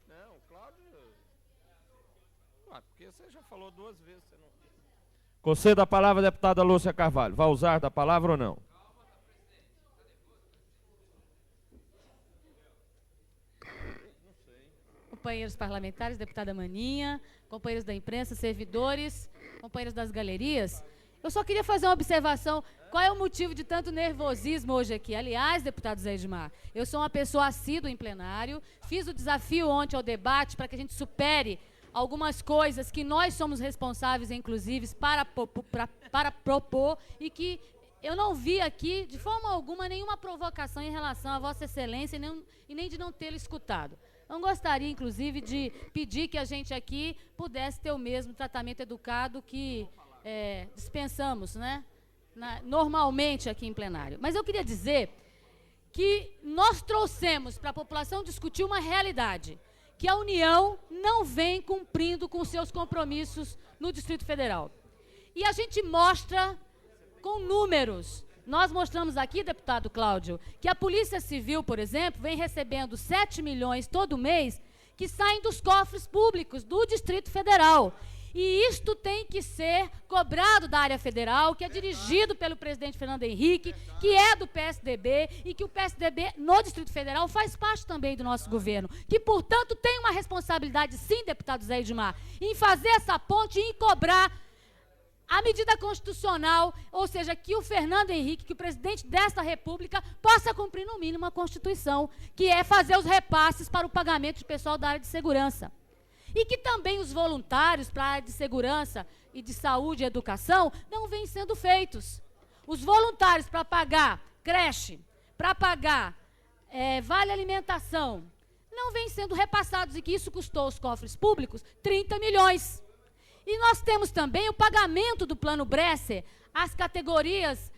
Não, Cláudio. Porque você já falou 2 vezes. Você não... Concedo a palavra à deputada Lúcia Carvalho. Vai usar da palavra ou não? Companheiros parlamentares, deputada Maninha, companheiros da imprensa, servidores, companheiros das galerias, Eu só queria fazer uma observação. Qual é o motivo de tanto nervosismo hoje aqui? Aliás, deputado Zé Edmar, eu sou uma pessoa assídua em plenário, fiz o desafio ontem ao debate para que a gente supere algumas coisas que nós somos responsáveis, inclusive, para propor, e que eu não vi aqui, de forma alguma, nenhuma provocação em relação a Vossa Excelência e nem de não tê-lo escutado. Não gostaria, inclusive, de pedir que a gente aqui pudesse ter o mesmo tratamento educado que dispensamos, né, normalmente aqui em plenário. Mas eu queria dizer que nós trouxemos para a população discutir uma realidade, que a União não vem cumprindo com seus compromissos no Distrito Federal. E a gente mostra com números. Nós mostramos aqui, deputado Cláudio, que a Polícia Civil, por exemplo, vem recebendo 7 milhões todo mês que saem dos cofres públicos do Distrito Federal. E isto tem que ser cobrado da área federal, que é dirigido pelo presidente Fernando Henrique, que é do PSDB, e que o PSDB no Distrito Federal faz parte também do nosso governo, que, portanto, tem uma responsabilidade, sim, deputado Zé Edmar, em fazer essa ponte e em cobrar a medida constitucional, ou seja, que o Fernando Henrique, que o presidente desta República, possa cumprir no mínimo a Constituição, que é fazer os repasses para o pagamento de pessoal da área de segurança. E que também os voluntários para a área de segurança e de saúde e educação não vêm sendo feitos. Os voluntários para pagar creche, para pagar vale alimentação, não vêm sendo repassados, e que isso custou aos cofres públicos 30 milhões. E nós temos também o pagamento do Plano Bresser às categorias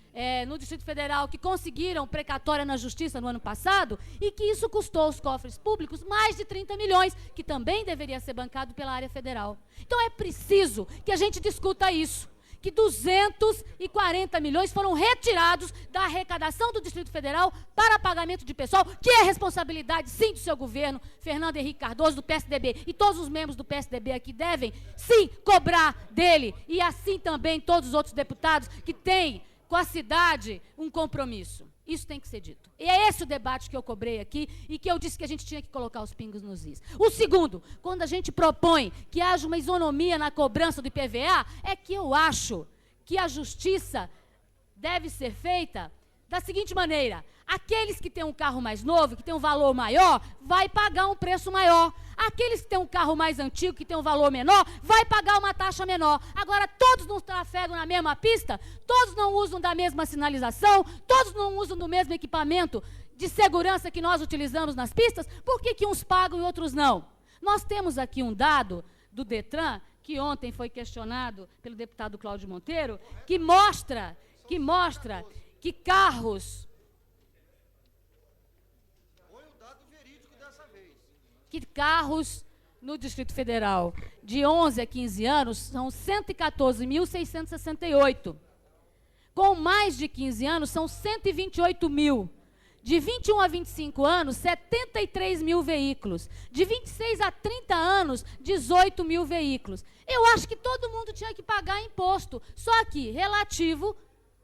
no Distrito Federal que conseguiram precatória na Justiça no ano passado, e que isso custou aos cofres públicos mais de 30 milhões, que também deveria ser bancado pela área federal. Então é preciso que a gente discuta isso, que 240 milhões foram retirados da arrecadação do Distrito Federal para pagamento de pessoal, que é responsabilidade, sim, do seu governo, Fernando Henrique Cardoso, do PSDB, e todos os membros do PSDB aqui devem, sim, cobrar dele, e assim também todos os outros deputados que têm com a cidade um compromisso. Isso tem que ser dito. E é esse o debate que eu cobrei aqui e que eu disse que a gente tinha que colocar os pingos nos is. O segundo, quando a gente propõe que haja uma isonomia na cobrança do IPVA, é que eu acho que a justiça deve ser feita da seguinte maneira: aqueles que têm um carro mais novo, que tem um valor maior, vai pagar um preço maior. Aqueles que têm um carro mais antigo, que tem um valor menor, vai pagar uma taxa menor. Agora, todos não trafegam na mesma pista, todos não usam da mesma sinalização, todos não usam do mesmo equipamento de segurança que nós utilizamos nas pistas, por que uns pagam e outros não? Nós temos aqui um dado do Detran, que ontem foi questionado pelo deputado Cláudio Monteiro, que mostra que carros... que carros no Distrito Federal de 11 a 15 anos são 114.668. Com mais de 15 anos, são 128 mil. De 21 a 25 anos, 73 mil veículos. De 26 a 30 anos, 18 mil veículos. Eu acho que todo mundo tinha que pagar imposto, só que relativo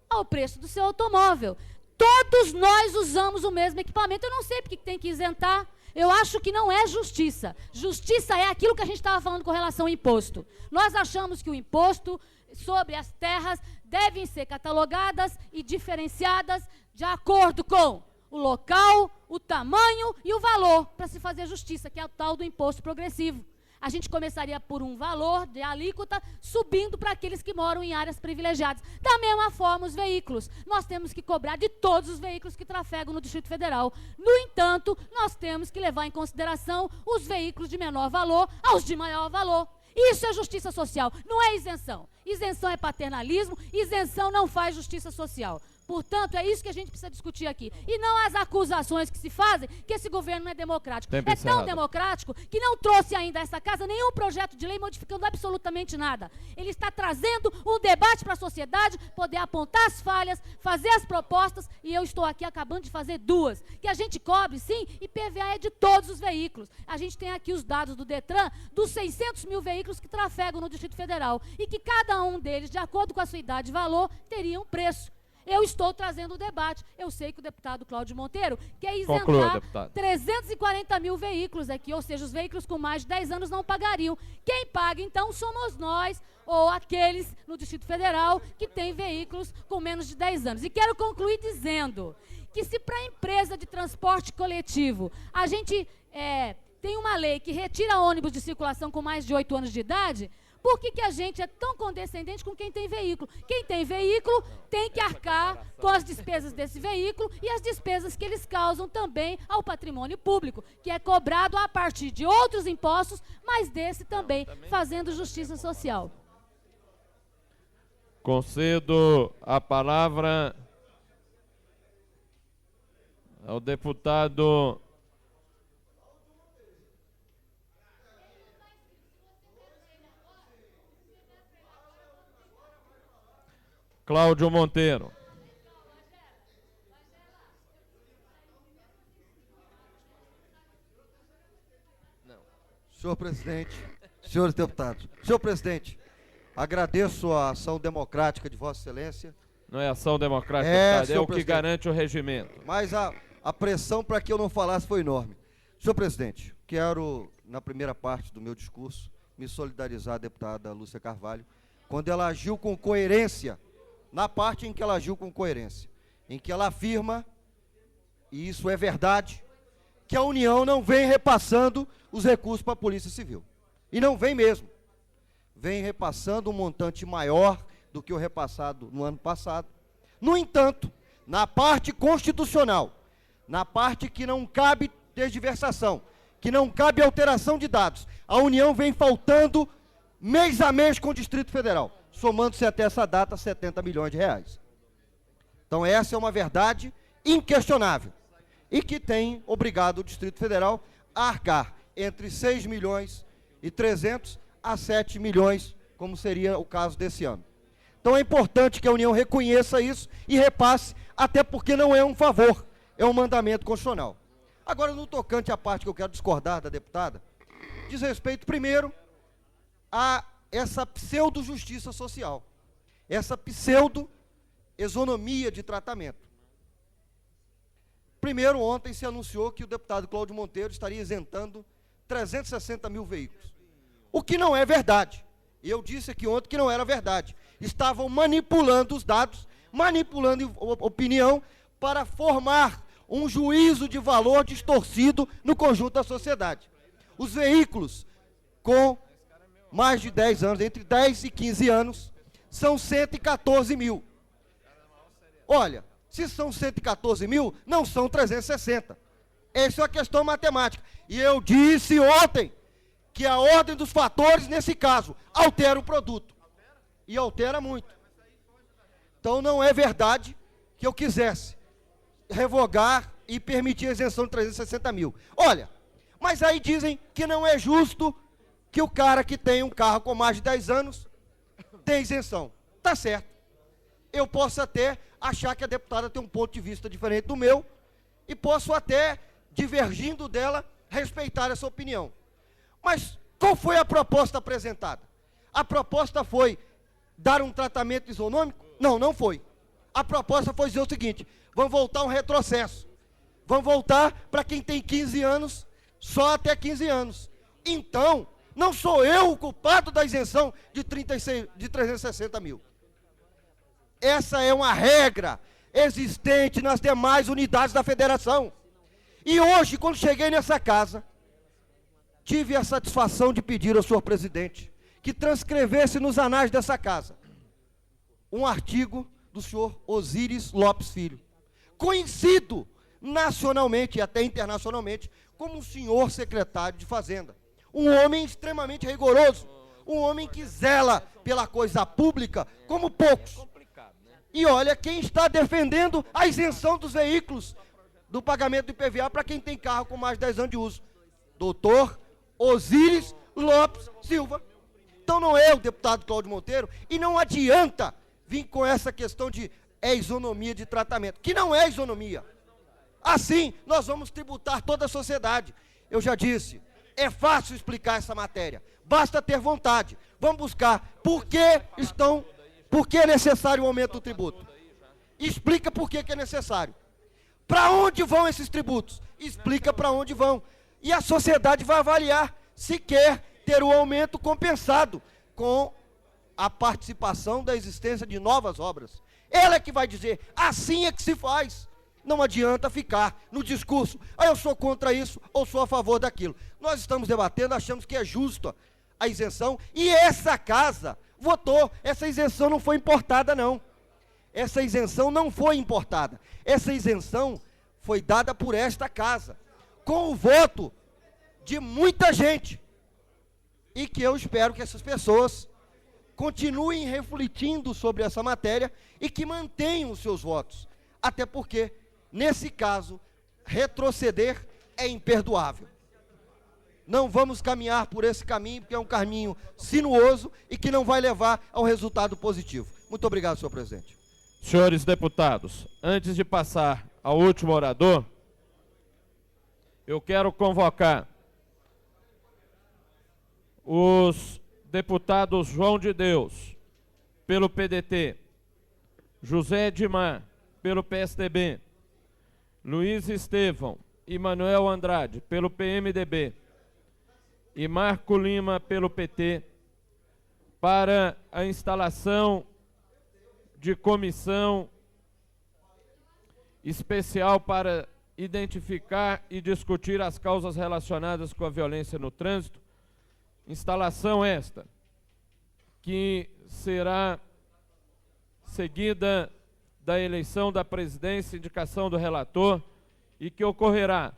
ao preço do seu automóvel. Todos nós usamos o mesmo equipamento. Eu não sei porque tem que isentar. Eu acho que não é justiça. Justiça é aquilo que a gente estava falando com relação ao imposto. Nós achamos que o imposto sobre as terras devem ser catalogadas e diferenciadas de acordo com o local, o tamanho e o valor, para se fazer justiça, que é o tal do imposto progressivo. A gente começaria por um valor de alíquota, subindo para aqueles que moram em áreas privilegiadas. Da mesma forma, os veículos. Nós temos que cobrar de todos os veículos que trafegam no Distrito Federal. No entanto, nós temos que levar em consideração os veículos de menor valor aos de maior valor. Isso é justiça social, não é isenção. Isenção é paternalismo, isenção não faz justiça social. Portanto, é isso que a gente precisa discutir aqui. E não as acusações que se fazem que esse governo não é democrático. É tão democrático que não trouxe ainda a essa casa nenhum projeto de lei modificando absolutamente nada. Ele está trazendo um debate para a sociedade, poder apontar as falhas, fazer as propostas, e eu estou aqui acabando de fazer duas. Que a gente cobre, sim, e IPVA é de todos os veículos. A gente tem aqui os dados do Detran, dos 600 mil veículos que trafegam no Distrito Federal, e que cada um deles, de acordo com a sua idade e valor, teria um preço. Eu estou trazendo o debate. Eu sei que o deputado Cláudio Monteiro quer Conclua, isentar deputado. 340 mil veículos aqui, ou seja, os veículos com mais de 10 anos não pagariam. Quem paga, então, somos nós, ou aqueles no Distrito Federal que têm veículos com menos de 10 anos. E quero concluir dizendo que se para a empresa de transporte coletivo a gente tem uma lei que retira ônibus de circulação com mais de 8 anos de idade, por que a gente é tão condescendente com quem tem veículo? Quem tem veículo tem que arcar com as despesas desse veículo e as despesas que eles causam também ao patrimônio público, que é cobrado a partir de outros impostos, mas desse também, fazendo justiça social. Concedo a palavra ao deputado Cláudio Monteiro. Senhor presidente, senhores deputados. Senhor presidente, agradeço a ação democrática de Vossa Excelência. Não é ação democrática, deputado, é o que garante o regimento. Mas a pressão para que eu não falasse foi enorme. Senhor presidente, quero, na primeira parte do meu discurso, me solidarizar à deputada Lúcia Carvalho, quando ela agiu com coerência, na parte em que ela agiu com coerência, em que ela afirma, e isso é verdade, que a União não vem repassando os recursos para a Polícia Civil. E não vem mesmo. Vem repassando um montante maior do que o repassado no ano passado. No entanto, na parte constitucional, na parte que não cabe tergiversação, que não cabe alteração de dados, a União vem faltando mês a mês com o Distrito Federal, somando-se até essa data 70 milhões de reais. Então essa é uma verdade inquestionável e que tem obrigado o Distrito Federal a arcar entre 6 milhões e 300 a 7 milhões, como seria o caso desse ano. Então é importante que a União reconheça isso e repasse, até porque não é um favor, é um mandamento constitucional. Agora, no tocante à parte que eu quero discordar da deputada, diz respeito primeiro a essa pseudo-justiça social, essa pseudo-exonomia de tratamento. Primeiro, ontem se anunciou que o deputado Cláudio Monteiro estaria isentando 360 mil veículos, o que não é verdade. Eu disse aqui ontem que não era verdade. Estavam manipulando os dados, manipulando opinião para formar um juízo de valor distorcido no conjunto da sociedade. Os veículos com mais de 10 anos, entre 10 e 15 anos, são 114 mil. Olha, se são 114 mil, não são 360. Essa é uma questão matemática. E eu disse ontem que a ordem dos fatores, nesse caso, altera o produto. E altera muito. Então não é verdade que eu quisesse revogar e permitir a isenção de 360 mil. Olha, mas aí dizem que não é justo que o cara que tem um carro com mais de 10 anos tem isenção. Tá certo. Eu posso até achar que a deputada tem um ponto de vista diferente do meu e posso até, divergindo dela, respeitar essa opinião. Mas qual foi a proposta apresentada? A proposta foi dar um tratamento isonômico? Não, não foi. A proposta foi dizer o seguinte: vamos voltar um retrocesso. Vamos voltar para quem tem 15 anos, só até 15 anos. Então, não sou eu o culpado da isenção de 360 mil. Essa é uma regra existente nas demais unidades da federação. E hoje, quando cheguei nessa casa, tive a satisfação de pedir ao senhor presidente que transcrevesse nos anais dessa casa um artigo do senhor Osíris Lopes Filho, conhecido nacionalmente e até internacionalmente como um senhor secretário de Fazenda, um homem extremamente rigoroso, um homem que zela pela coisa pública como poucos. E olha quem está defendendo a isenção dos veículos do pagamento do IPVA para quem tem carro com mais de 10 anos de uso. Doutor Osíris Lopes Silva. Então não é o deputado Cláudio Monteiro, e não adianta vir com essa questão de isonomia de tratamento, que não é isonomia. Assim, nós vamos tributar toda a sociedade. Eu já disse, é fácil explicar essa matéria, basta ter vontade. Vamos buscar por que é necessário o aumento do tributo. Explica por que é necessário. Para onde vão esses tributos? Explica para onde vão. E a sociedade vai avaliar se quer ter o aumento compensado com a participação da existência de novas obras. Ela é que vai dizer, assim é que se faz. Não adianta ficar no discurso, eu sou contra isso ou sou a favor daquilo. Nós estamos debatendo, achamos que é justo a isenção, e essa casa votou. Essa isenção não foi importada, não. Essa isenção não foi importada. Essa isenção foi dada por esta casa, com o voto de muita gente. E que eu espero que essas pessoas continuem refletindo sobre essa matéria e que mantenham os seus votos. Até porque, nesse caso, retroceder é imperdoável. Não vamos caminhar por esse caminho, porque é um caminho sinuoso e que não vai levar ao resultado positivo. Muito obrigado, senhor presidente. Senhores deputados, antes de passar ao último orador, eu quero convocar os deputados João de Deus, pelo PDT, José Edmar, pelo PSDB, Luiz Estevão e Manuel Andrade, pelo PMDB, e Marco Lima, pelo PT, para a instalação de comissão especial para identificar e discutir as causas relacionadas com a violência no trânsito. Instalação esta, que será seguida da eleição da presidência, indicação do relator, e que ocorrerá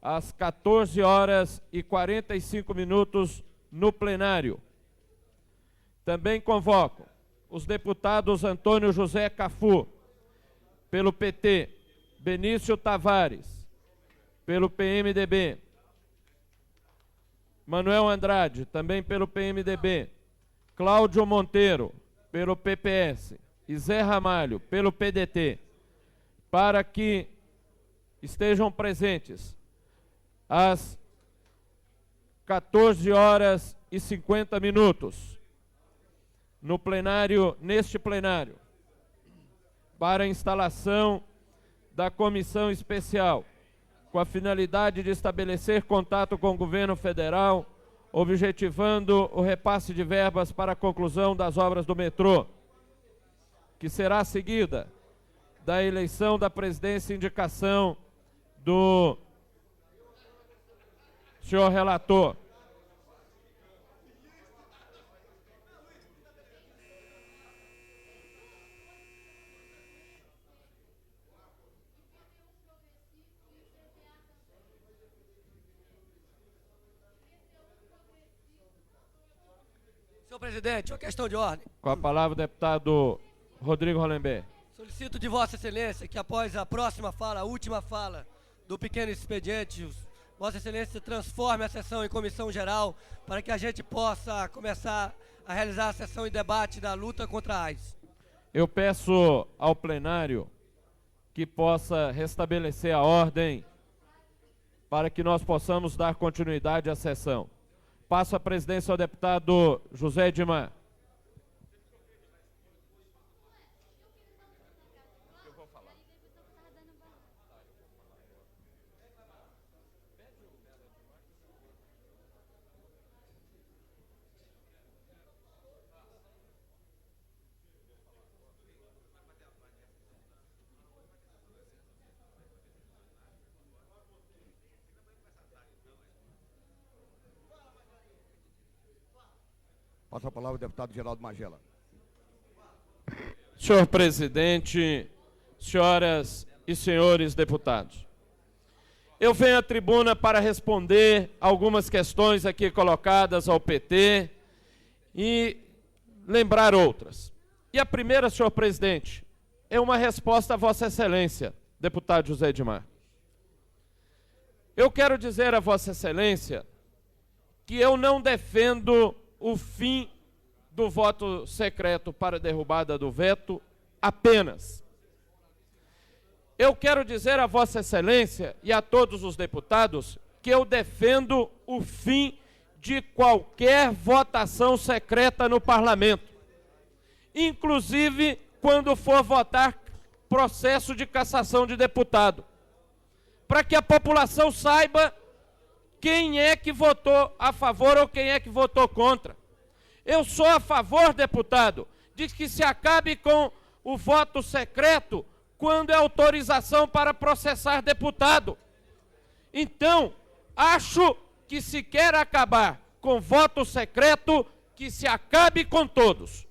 às 14h45 no plenário. Também convoco os deputados Antônio José Cafu, pelo PT, Benício Tavares, pelo PMDB, Manuel Andrade, também pelo PMDB, Cláudio Monteiro, pelo PPS, e Zé Ramalho, pelo PDT, para que estejam presentes às 14h50 no plenário, neste plenário, para a instalação da comissão especial, com a finalidade de estabelecer contato com o governo federal, objetivando o repasse de verbas para a conclusão das obras do metrô, que será seguida da eleição da presidência e indicação do senhor relator. Senhor presidente, uma questão de ordem. Com a palavra o deputado Rodrigo Hollenberg. Solicito de Vossa Excelência que após a próxima fala, a última fala do pequeno expediente, Vossa Excelência transforme a sessão em comissão geral para que a gente possa começar a realizar a sessão e debate da luta contra a AIDS. Eu peço ao plenário que possa restabelecer a ordem para que nós possamos dar continuidade à sessão. Passo a presidência ao deputado José Edmar. Passa a palavra ao deputado Geraldo Magela. Senhor presidente, senhoras e senhores deputados, eu venho à tribuna para responder algumas questões aqui colocadas ao PT e lembrar outras. E a primeira, senhor presidente, é uma resposta a Vossa Excelência, deputado José Edmar. Eu quero dizer a Vossa Excelência que eu não defendo o fim do voto secreto para a derrubada do veto apenas. Eu quero dizer a Vossa Excelência e a todos os deputados que eu defendo o fim de qualquer votação secreta no Parlamento, inclusive quando for votar processo de cassação de deputado, para que a população saiba quem é que votou a favor ou quem é que votou contra. Eu sou a favor, deputado, de que se acabe com o voto secreto quando é autorização para processar deputado. Então, acho que se quer acabar com voto secreto, que se acabe com todos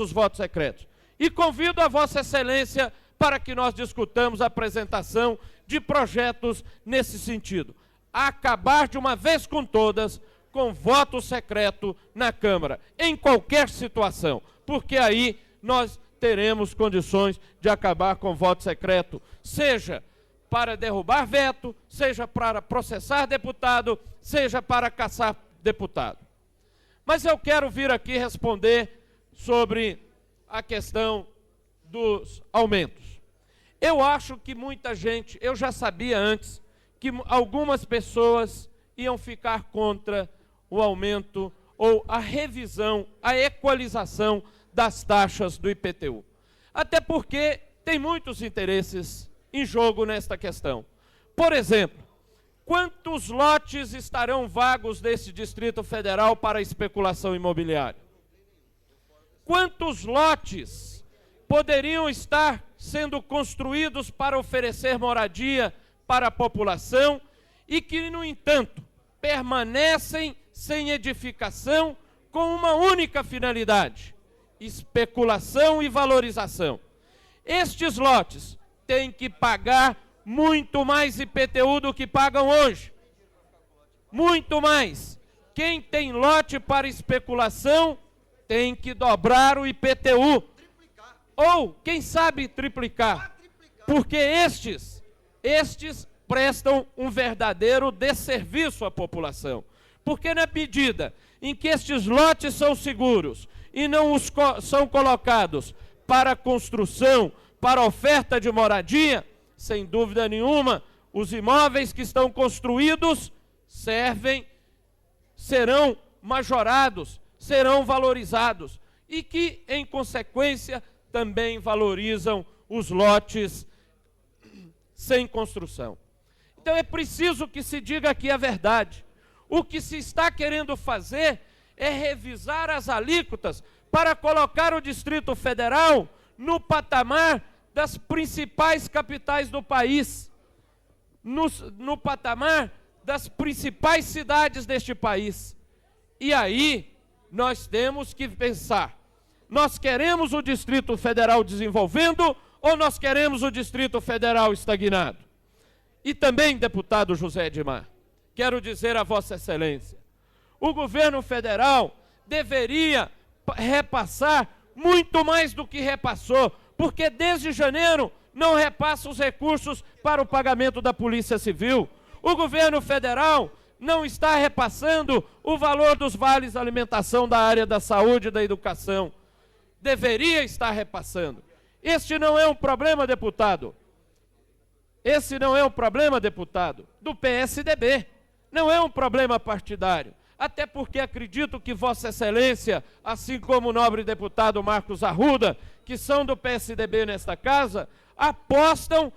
os votos secretos. E convido a Vossa Excelência para que nós discutamos a apresentação de projetos nesse sentido. Acabar de uma vez com todas com voto secreto na Câmara, em qualquer situação, porque aí nós teremos condições de acabar com voto secreto, seja para derrubar veto, seja para processar deputado, seja para caçar deputado. Mas eu quero vir aqui responder sobre a questão dos aumentos. Eu acho que muita gente, eu já sabia antes, que algumas pessoas iam ficar contra o aumento ou a revisão, a equalização das taxas do IPTU. Até porque tem muitos interesses em jogo nesta questão. Por exemplo, quantos lotes estarão vagos desse Distrito Federal para especulação imobiliária? Quantos lotes poderiam estar sendo construídos para oferecer moradia para a população e que, no entanto, permanecem sem edificação com uma única finalidade: especulação e valorização. Estes lotes têm que pagar muito mais IPTU do que pagam hoje. Muito mais. Quem tem lote para especulação tem que dobrar o IPTU. Ou, quem sabe, triplicar. Porque estes prestam um verdadeiro desserviço à população. Porque na medida em que estes lotes são seguros e não são colocados para construção, para oferta de moradia, sem dúvida nenhuma, os imóveis que estão construídos serão majorados, serão valorizados e que, em consequência, também valorizam os lotes sem construção. Então é preciso que se diga aqui a verdade. O que se está querendo fazer é revisar as alíquotas para colocar o Distrito Federal no patamar das principais capitais do país, no patamar das principais cidades deste país. E aí nós temos que pensar: nós queremos o Distrito Federal desenvolvendo ou nós queremos o Distrito Federal estagnado? E também, deputado José Edmar, quero dizer a Vossa Excelência, o governo federal deveria repassar muito mais do que repassou, porque desde janeiro não repassa os recursos para o pagamento da Polícia Civil. O governo federal não está repassando o valor dos vales alimentação da área da saúde e da educação. Deveria estar repassando. Este não é um problema, deputado. Esse não é um problema, deputado, do PSDB. Não é um problema partidário. Até porque acredito que Vossa Excelência, assim como o nobre deputado Marcos Arruda, que são do PSDB nesta casa, apostam,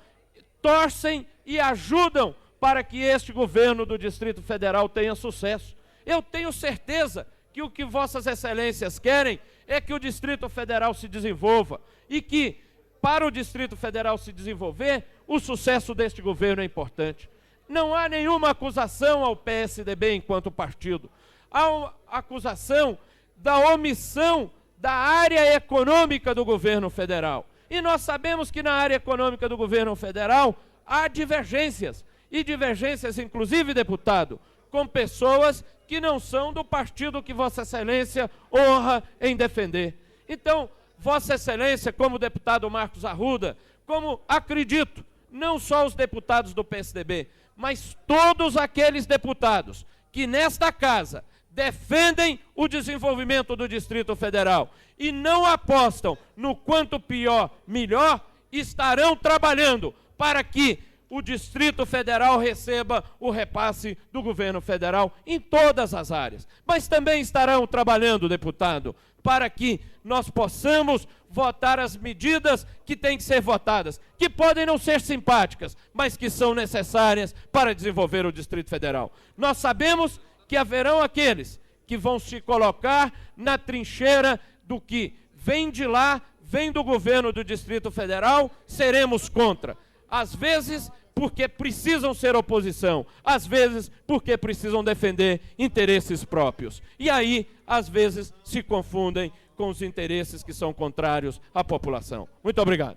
torcem e ajudam para que este governo do Distrito Federal tenha sucesso. Eu tenho certeza que o que Vossas Excelências querem é que o Distrito Federal se desenvolva e que, para o Distrito Federal se desenvolver, o sucesso deste governo é importante. Não há nenhuma acusação ao PSDB enquanto partido. Há uma acusação da omissão da área econômica do governo federal. E nós sabemos que na área econômica do governo federal há divergências. E divergências, inclusive, deputado, com pessoas que não são do partido que Vossa Excelência honra em defender. Então, Vossa Excelência, como deputado Marcos Arruda, como acredito, não só os deputados do PSDB, mas todos aqueles deputados que nesta casa defendem o desenvolvimento do Distrito Federal e não apostam no quanto pior, melhor, estarão trabalhando para que o Distrito Federal receba o repasse do governo federal em todas as áreas. Mas também estarão trabalhando, deputado, para que nós possamos votar as medidas que têm que ser votadas, que podem não ser simpáticas, mas que são necessárias para desenvolver o Distrito Federal. Nós sabemos que haverão aqueles que vão se colocar na trincheira do que vem de lá, vem do governo do Distrito Federal, seremos contra. Às vezes, porque precisam ser oposição, às vezes, porque precisam defender interesses próprios. E aí, às vezes, se confundem com os interesses que são contrários à população. Muito obrigado.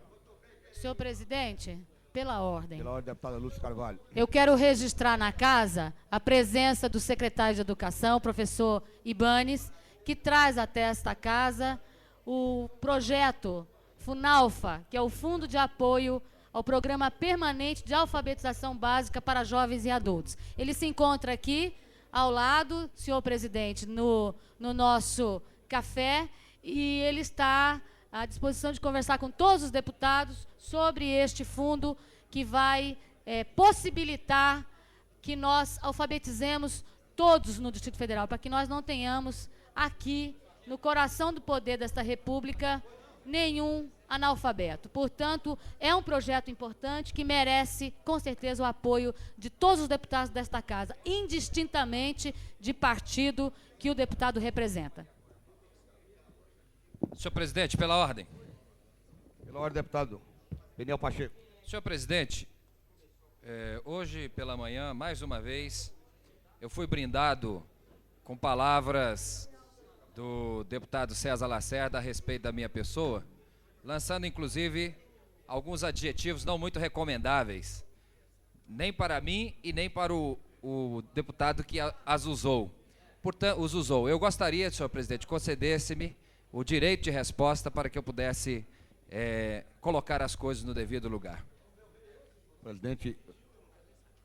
Senhor presidente, pela ordem. Pela ordem, deputada Lúcia Carvalho. Eu quero registrar na casa a presença do secretário de Educação, professor Ibanes, que traz até esta casa o projeto FUNALFA, que é o Fundo de Apoio ao Programa Permanente de Alfabetização Básica para Jovens e Adultos. Ele se encontra aqui, ao lado, senhor presidente, no nosso café, e ele está à disposição de conversar com todos os deputados sobre este fundo que vai possibilitar que nós alfabetizemos todos no Distrito Federal, para que nós não tenhamos aqui, no coração do poder desta República, nenhum analfabeto. Portanto, é um projeto importante que merece, com certeza, o apoio de todos os deputados desta casa, indistintamente de partido que o deputado representa. Senhor presidente, pela ordem. Pela ordem, deputado Peniel Pacheco. Senhor presidente, hoje pela manhã, mais uma vez, eu fui brindado com palavras do deputado César Lacerda a respeito da minha pessoa, lançando inclusive alguns adjetivos não muito recomendáveis, nem para mim e nem para o deputado que as usou. Portanto, os usou. Eu gostaria, senhor presidente, concedesse-me o direito de resposta para que eu pudesse colocar as coisas no devido lugar. O presidente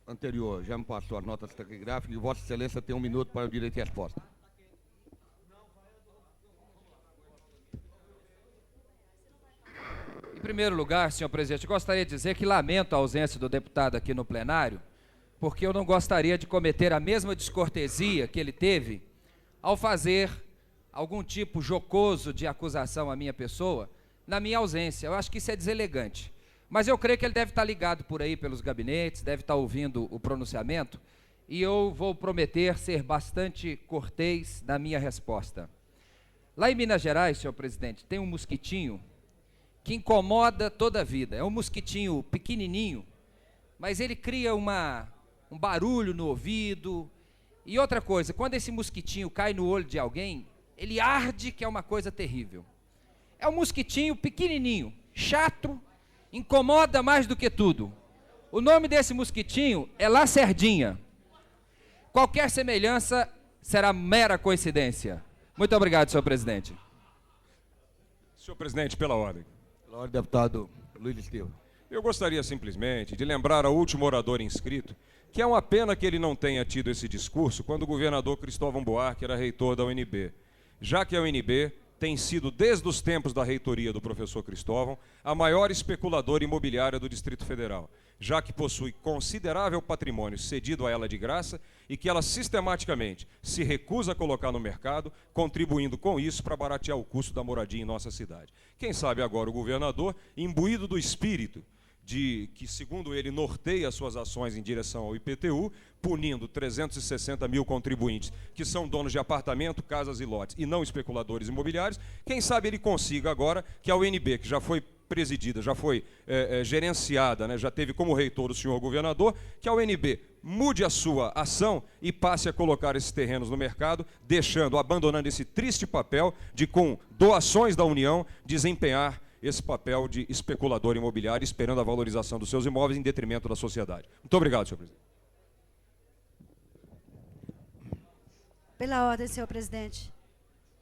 anterior já me passou as notas taquigráficas e Vossa Excelência tem 1 minuto para o direito de resposta. Em primeiro lugar, senhor presidente, eu gostaria de dizer que lamento a ausência do deputado aqui no plenário, porque eu não gostaria de cometer a mesma descortesia que ele teve ao fazer algum tipo jocoso de acusação à minha pessoa na minha ausência. Eu acho que isso é deselegante. Mas eu creio que ele deve estar ligado por aí pelos gabinetes, deve estar ouvindo o pronunciamento, e eu vou prometer ser bastante cortês na minha resposta. Lá em Minas Gerais, senhor presidente, tem um mosquitinho que incomoda toda a vida. É um mosquitinho pequenininho, mas ele cria um barulho no ouvido. E outra coisa, quando esse mosquitinho cai no olho de alguém, ele arde, que é uma coisa terrível. É um mosquitinho pequenininho, chato, incomoda mais do que tudo. O nome desse mosquitinho é lacerdinha. Qualquer semelhança será mera coincidência. Muito obrigado, senhor presidente. Senhor presidente, pela ordem. Pela ordem, deputado Luiz Estevam. Eu gostaria simplesmente de lembrar ao último orador inscrito que é uma pena que ele não tenha tido esse discurso quando o governador Cristóvão Buarque era reitor da UNB, já que a UNB tem sido, desde os tempos da reitoria do professor Cristóvão, a maior especuladora imobiliária do Distrito Federal, já que possui considerável patrimônio cedido a ela de graça e que ela sistematicamente se recusa a colocar no mercado, contribuindo com isso para baratear o custo da moradia em nossa cidade. Quem sabe agora o governador, imbuído do espírito de que, segundo ele, norteia suas ações em direção ao IPTU, punindo 360 mil contribuintes que são donos de apartamento, casas e lotes e não especuladores imobiliários, quem sabe ele consiga agora que a UNB, que já foi presidida, já foi gerenciada, né, já teve como reitor o senhor governador, que a UNB mude a sua ação e passe a colocar esses terrenos no mercado, abandonando esse triste papel de, com doações da União, desempenhar esse papel de especulador imobiliário, esperando a valorização dos seus imóveis em detrimento da sociedade. Muito obrigado, senhor presidente. Pela ordem, senhor presidente.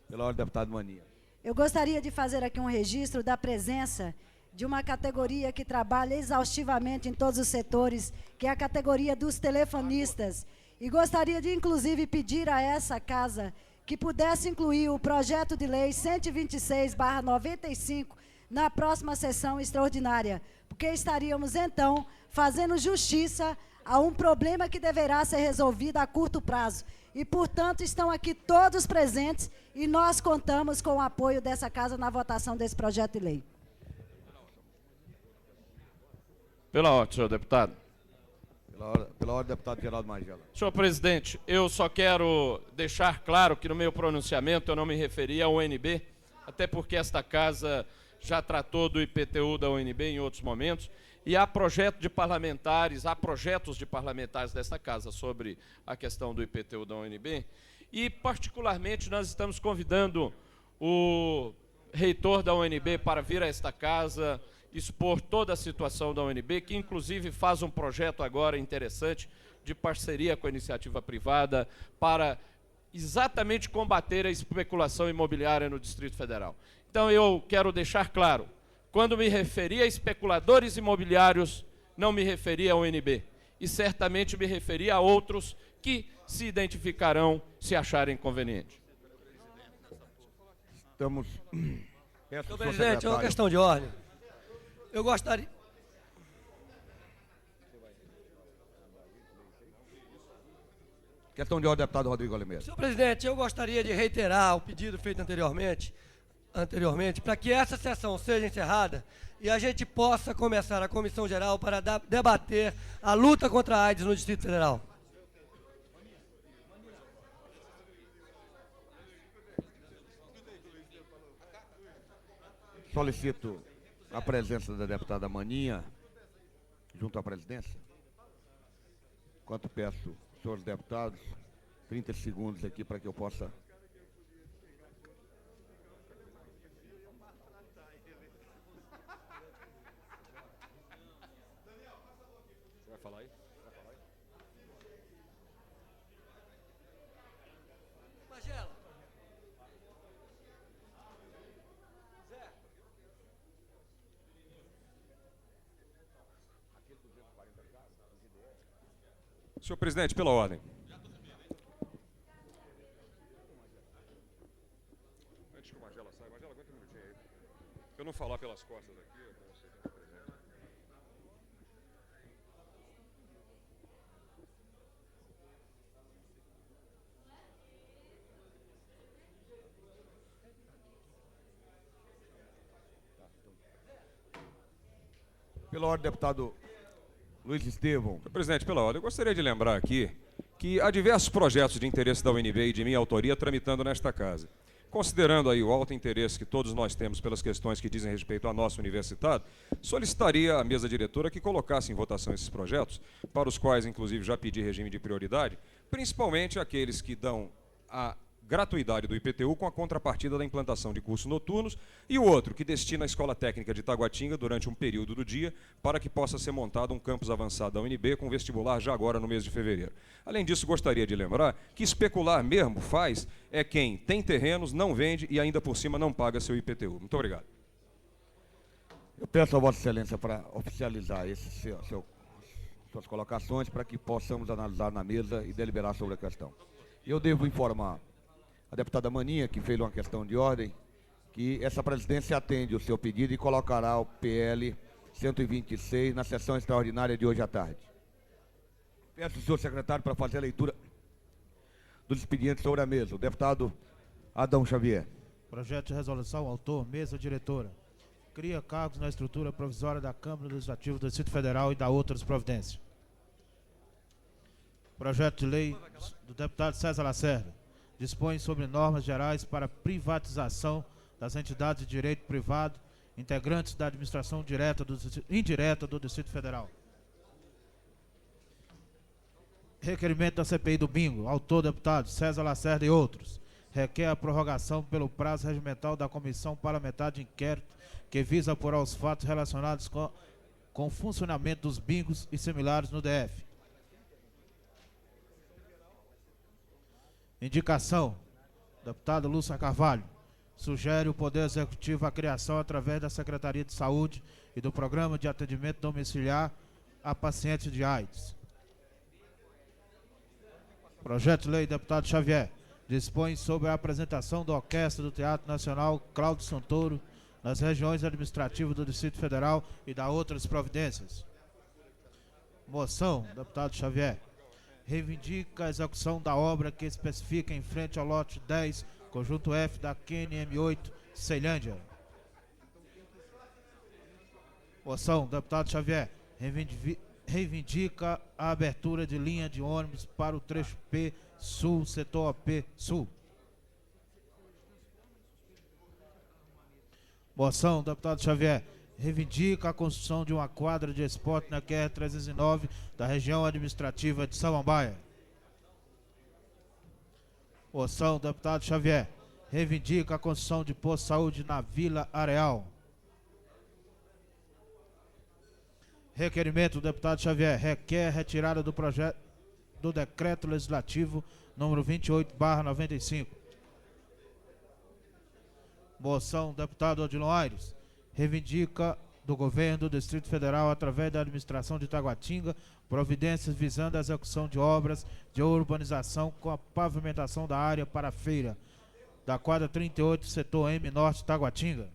Pela ordem, deputado Mania. Eu gostaria de fazer aqui um registro da presença de uma categoria que trabalha exaustivamente em todos os setores, que é a categoria dos telefonistas. E gostaria de, inclusive, pedir a essa casa que pudesse incluir o projeto de lei 126/95 na próxima sessão extraordinária, porque estaríamos, então, fazendo justiça a um problema que deverá ser resolvido a curto prazo. E, portanto, estão aqui todos presentes e nós contamos com o apoio dessa casa na votação desse projeto de lei. Pela ordem, senhor deputado. Pela ordem, deputado Geraldo Magela. Senhor presidente, eu só quero deixar claro que no meu pronunciamento eu não me referi ao UNB, até porque esta casa já tratou do IPTU da UNB em outros momentos, e há projetos de parlamentares desta casa sobre a questão do IPTU da UNB, e particularmente nós estamos convidando o reitor da UNB para vir a esta casa, expor toda a situação da UNB, que inclusive faz um projeto agora interessante de parceria com a iniciativa privada para exatamente combater a especulação imobiliária no Distrito Federal. Então eu quero deixar claro, quando me referi a especuladores imobiliários, não me referi à UNB, e certamente me referi a outros que se identificarão se acharem conveniente. Estamos... Senhor presidente, é uma questão de ordem. Eu gostaria... Questão de ordem, deputado Rodrigo Oliveira. Senhor presidente, eu gostaria de reiterar o pedido feito anteriormente, para que essa sessão seja encerrada e a gente possa começar a comissão geral para debater a luta contra a AIDS no Distrito Federal. Solicito a presença da deputada Maninha junto à presidência. Enquanto peço, senhores deputados, 30 segundos aqui para que eu possa... Vai falar aí? Magela. Senhor presidente, pela ordem. Antes que o Magela saia, Magela, aguenta um minutinho aí. Eu não falar pelas costas aqui, eu não sei quem está presente. Pela ordem, deputado Luiz Estevão. Senhor presidente, pela ordem, eu gostaria de lembrar aqui que há diversos projetos de interesse da UNB e de minha autoria tramitando nesta casa. Considerando aí o alto interesse que todos nós temos pelas questões que dizem respeito ao nosso universitário, solicitaria à mesa diretora que colocasse em votação esses projetos, para os quais, inclusive, já pedi regime de prioridade, principalmente aqueles que dão a gratuidade do IPTU com a contrapartida da implantação de cursos noturnos, e o outro que destina a Escola Técnica de Taguatinga durante um período do dia para que possa ser montado um campus avançado da UNB com vestibular já agora no mês de fevereiro. Além disso, gostaria de lembrar que especular mesmo faz é quem tem terrenos, não vende e ainda por cima não paga seu IPTU. Muito obrigado. Eu peço a Vossa Excelência para oficializar suas colocações para que possamos analisar na mesa e deliberar sobre a questão. Eu devo informar a deputada Maninha, que fez uma questão de ordem, que essa presidência atende o seu pedido e colocará o PL 126 na sessão extraordinária de hoje à tarde. Peço ao senhor secretário para fazer a leitura dos expedientes sobre a mesa. O deputado Adão Xavier. Projeto de resolução, autor, mesa diretora. Cria cargos na estrutura provisória da Câmara Legislativa do Distrito Federal e da outras providências. Projeto de lei do deputado César Lacerda. Dispõe sobre normas gerais para privatização das entidades de direito privado, integrantes da administração indireta do Distrito Federal. Requerimento da CPI do bingo, autor deputado César Lacerda e outros. Requer a prorrogação pelo prazo regimental da Comissão Parlamentar de Inquérito que visa apurar os fatos relacionados com o funcionamento dos bingos e similares no DF. Indicação, deputado Lúcia Carvalho, sugere o Poder Executivo a criação através da Secretaria de Saúde e do Programa de Atendimento Domiciliar a pacientes de AIDS. Projeto de lei, deputado Xavier, dispõe sobre a apresentação da Orquestra do Teatro Nacional Cláudio Santoro nas regiões administrativas do Distrito Federal e da outras providências. Moção, deputado Xavier. Reivindica a execução da obra que especifica em frente ao lote 10, conjunto F da QNM8, Ceilândia. Moção, deputado Xavier. Reivindica a abertura de linha de ônibus para o trecho P Sul, setor AP Sul. Moção, deputado Xavier. Reivindica a construção de uma quadra de esporte na QR-309 da região administrativa de Samambaia. Moção, deputado Xavier. Reivindica a construção de posto de saúde na Vila Areal. Requerimento do deputado Xavier. Requer retirada do projeto do decreto legislativo número 28/95. Moção, deputado Odilon Aires. Reivindica do governo do Distrito Federal, através da administração de Taguatinga, providências visando a execução de obras de urbanização com a pavimentação da área para a feira da quadra 38, setor M Norte, Taguatinga.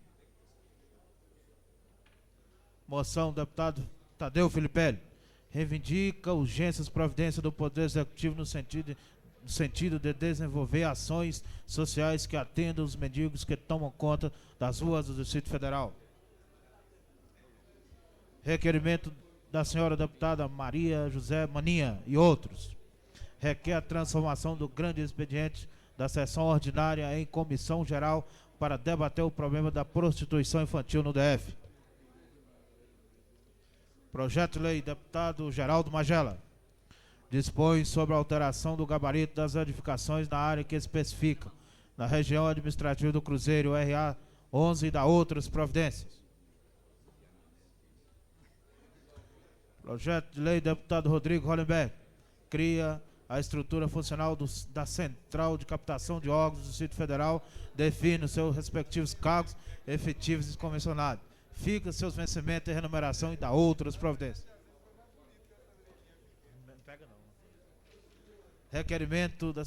Moção, deputado Tadeu Filipelli. Reivindica urgências providências do Poder Executivo no sentido de desenvolver ações sociais que atendam os mendigos que tomam conta das ruas do Distrito Federal. Requerimento da senhora deputada Maria José Maninha e outros. Requer a transformação do grande expediente da sessão ordinária em comissão geral para debater o problema da prostituição infantil no DF. Projeto de lei, deputado Geraldo Magela. Dispõe sobre a alteração do gabarito das edificações na área que especifica, na região administrativa do Cruzeiro, RA 11 e da outras providências. Projeto de lei, deputado Rodrigo Hollenberg. Cria a estrutura funcional da Central de Captação de Órgãos do Distrito Federal, define os seus respectivos cargos efetivos e convencionados. Fica seus vencimentos e remuneração e da outras providências. Requerimento do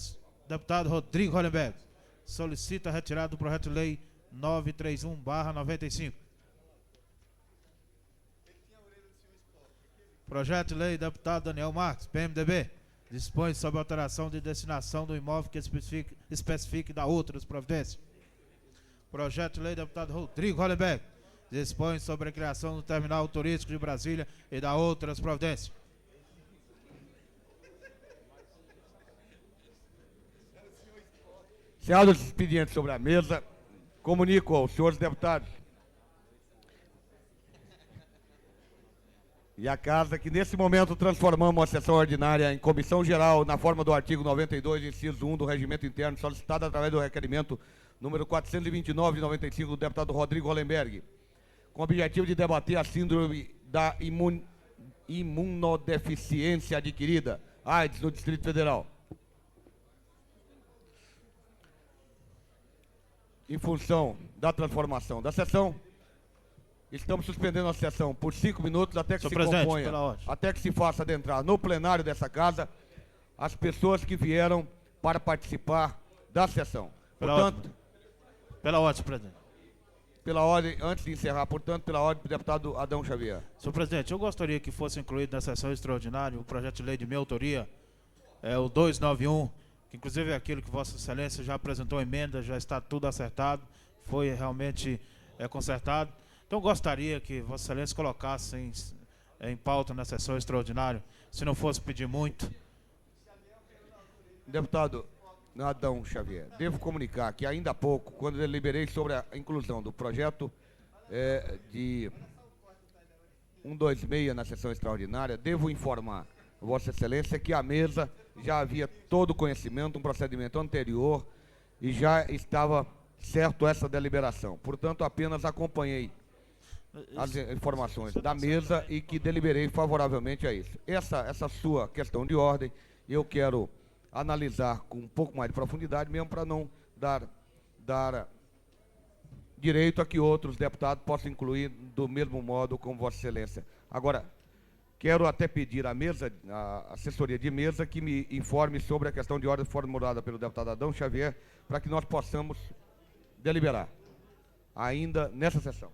deputado Rodrigo Hollenberg. Solicita a retirada do projeto de lei 931/95. Projeto de lei, deputado Daniel Marques, PMDB. Dispõe sobre a alteração de destinação do imóvel que especifique da outras providências. Projeto de lei, deputado Rodrigo Hollenberg. Dispõe sobre a criação do terminal turístico de Brasília e da outras providências. Encerrados os expedientes sobre a mesa, comunico aos senhores deputados e à Casa que nesse momento transformamos a sessão ordinária em comissão geral na forma do artigo 92, inciso 1 do Regimento Interno, solicitado através do requerimento número 429 de 95 do deputado Rodrigo Hollenberg, com o objetivo de debater a síndrome da imunodeficiência adquirida, AIDS, no Distrito Federal. Em função da transformação da sessão, estamos suspendendo a sessão por 5 minutos até que se componha, até que se faça adentrar no plenário dessa casa as pessoas que vieram para participar da sessão. Portanto, pela ordem, presidente. Pela ordem, antes de encerrar, portanto, pela ordem do deputado Adão Xavier. Senhor presidente, eu gostaria que fosse incluído na sessão extraordinária o projeto de lei de minha autoria, o 291, que inclusive é aquilo que Vossa Excelência já apresentou emenda, já está tudo acertado, foi realmente consertado. Então gostaria que Vossa Excelência colocasse em pauta na sessão extraordinária, se não fosse pedir muito. Deputado Adão Xavier, devo comunicar que ainda há pouco, quando deliberei sobre a inclusão do projeto de 126 na sessão extraordinária, devo informar Vossa Excelência que a mesa já havia todo o conhecimento, um procedimento anterior, e já estava certo essa deliberação. Portanto, apenas acompanhei as informações da mesa e que deliberei favoravelmente a isso. Essa sua questão de ordem, eu quero analisar com um pouco mais de profundidade, mesmo para não dar direito a que outros deputados possam incluir do mesmo modo como Vossa Excelência. Agora, quero até pedir à mesa, à assessoria de mesa, que me informe sobre a questão de ordem formulada pelo deputado Adão Xavier, para que nós possamos deliberar. ainda nessa sessão.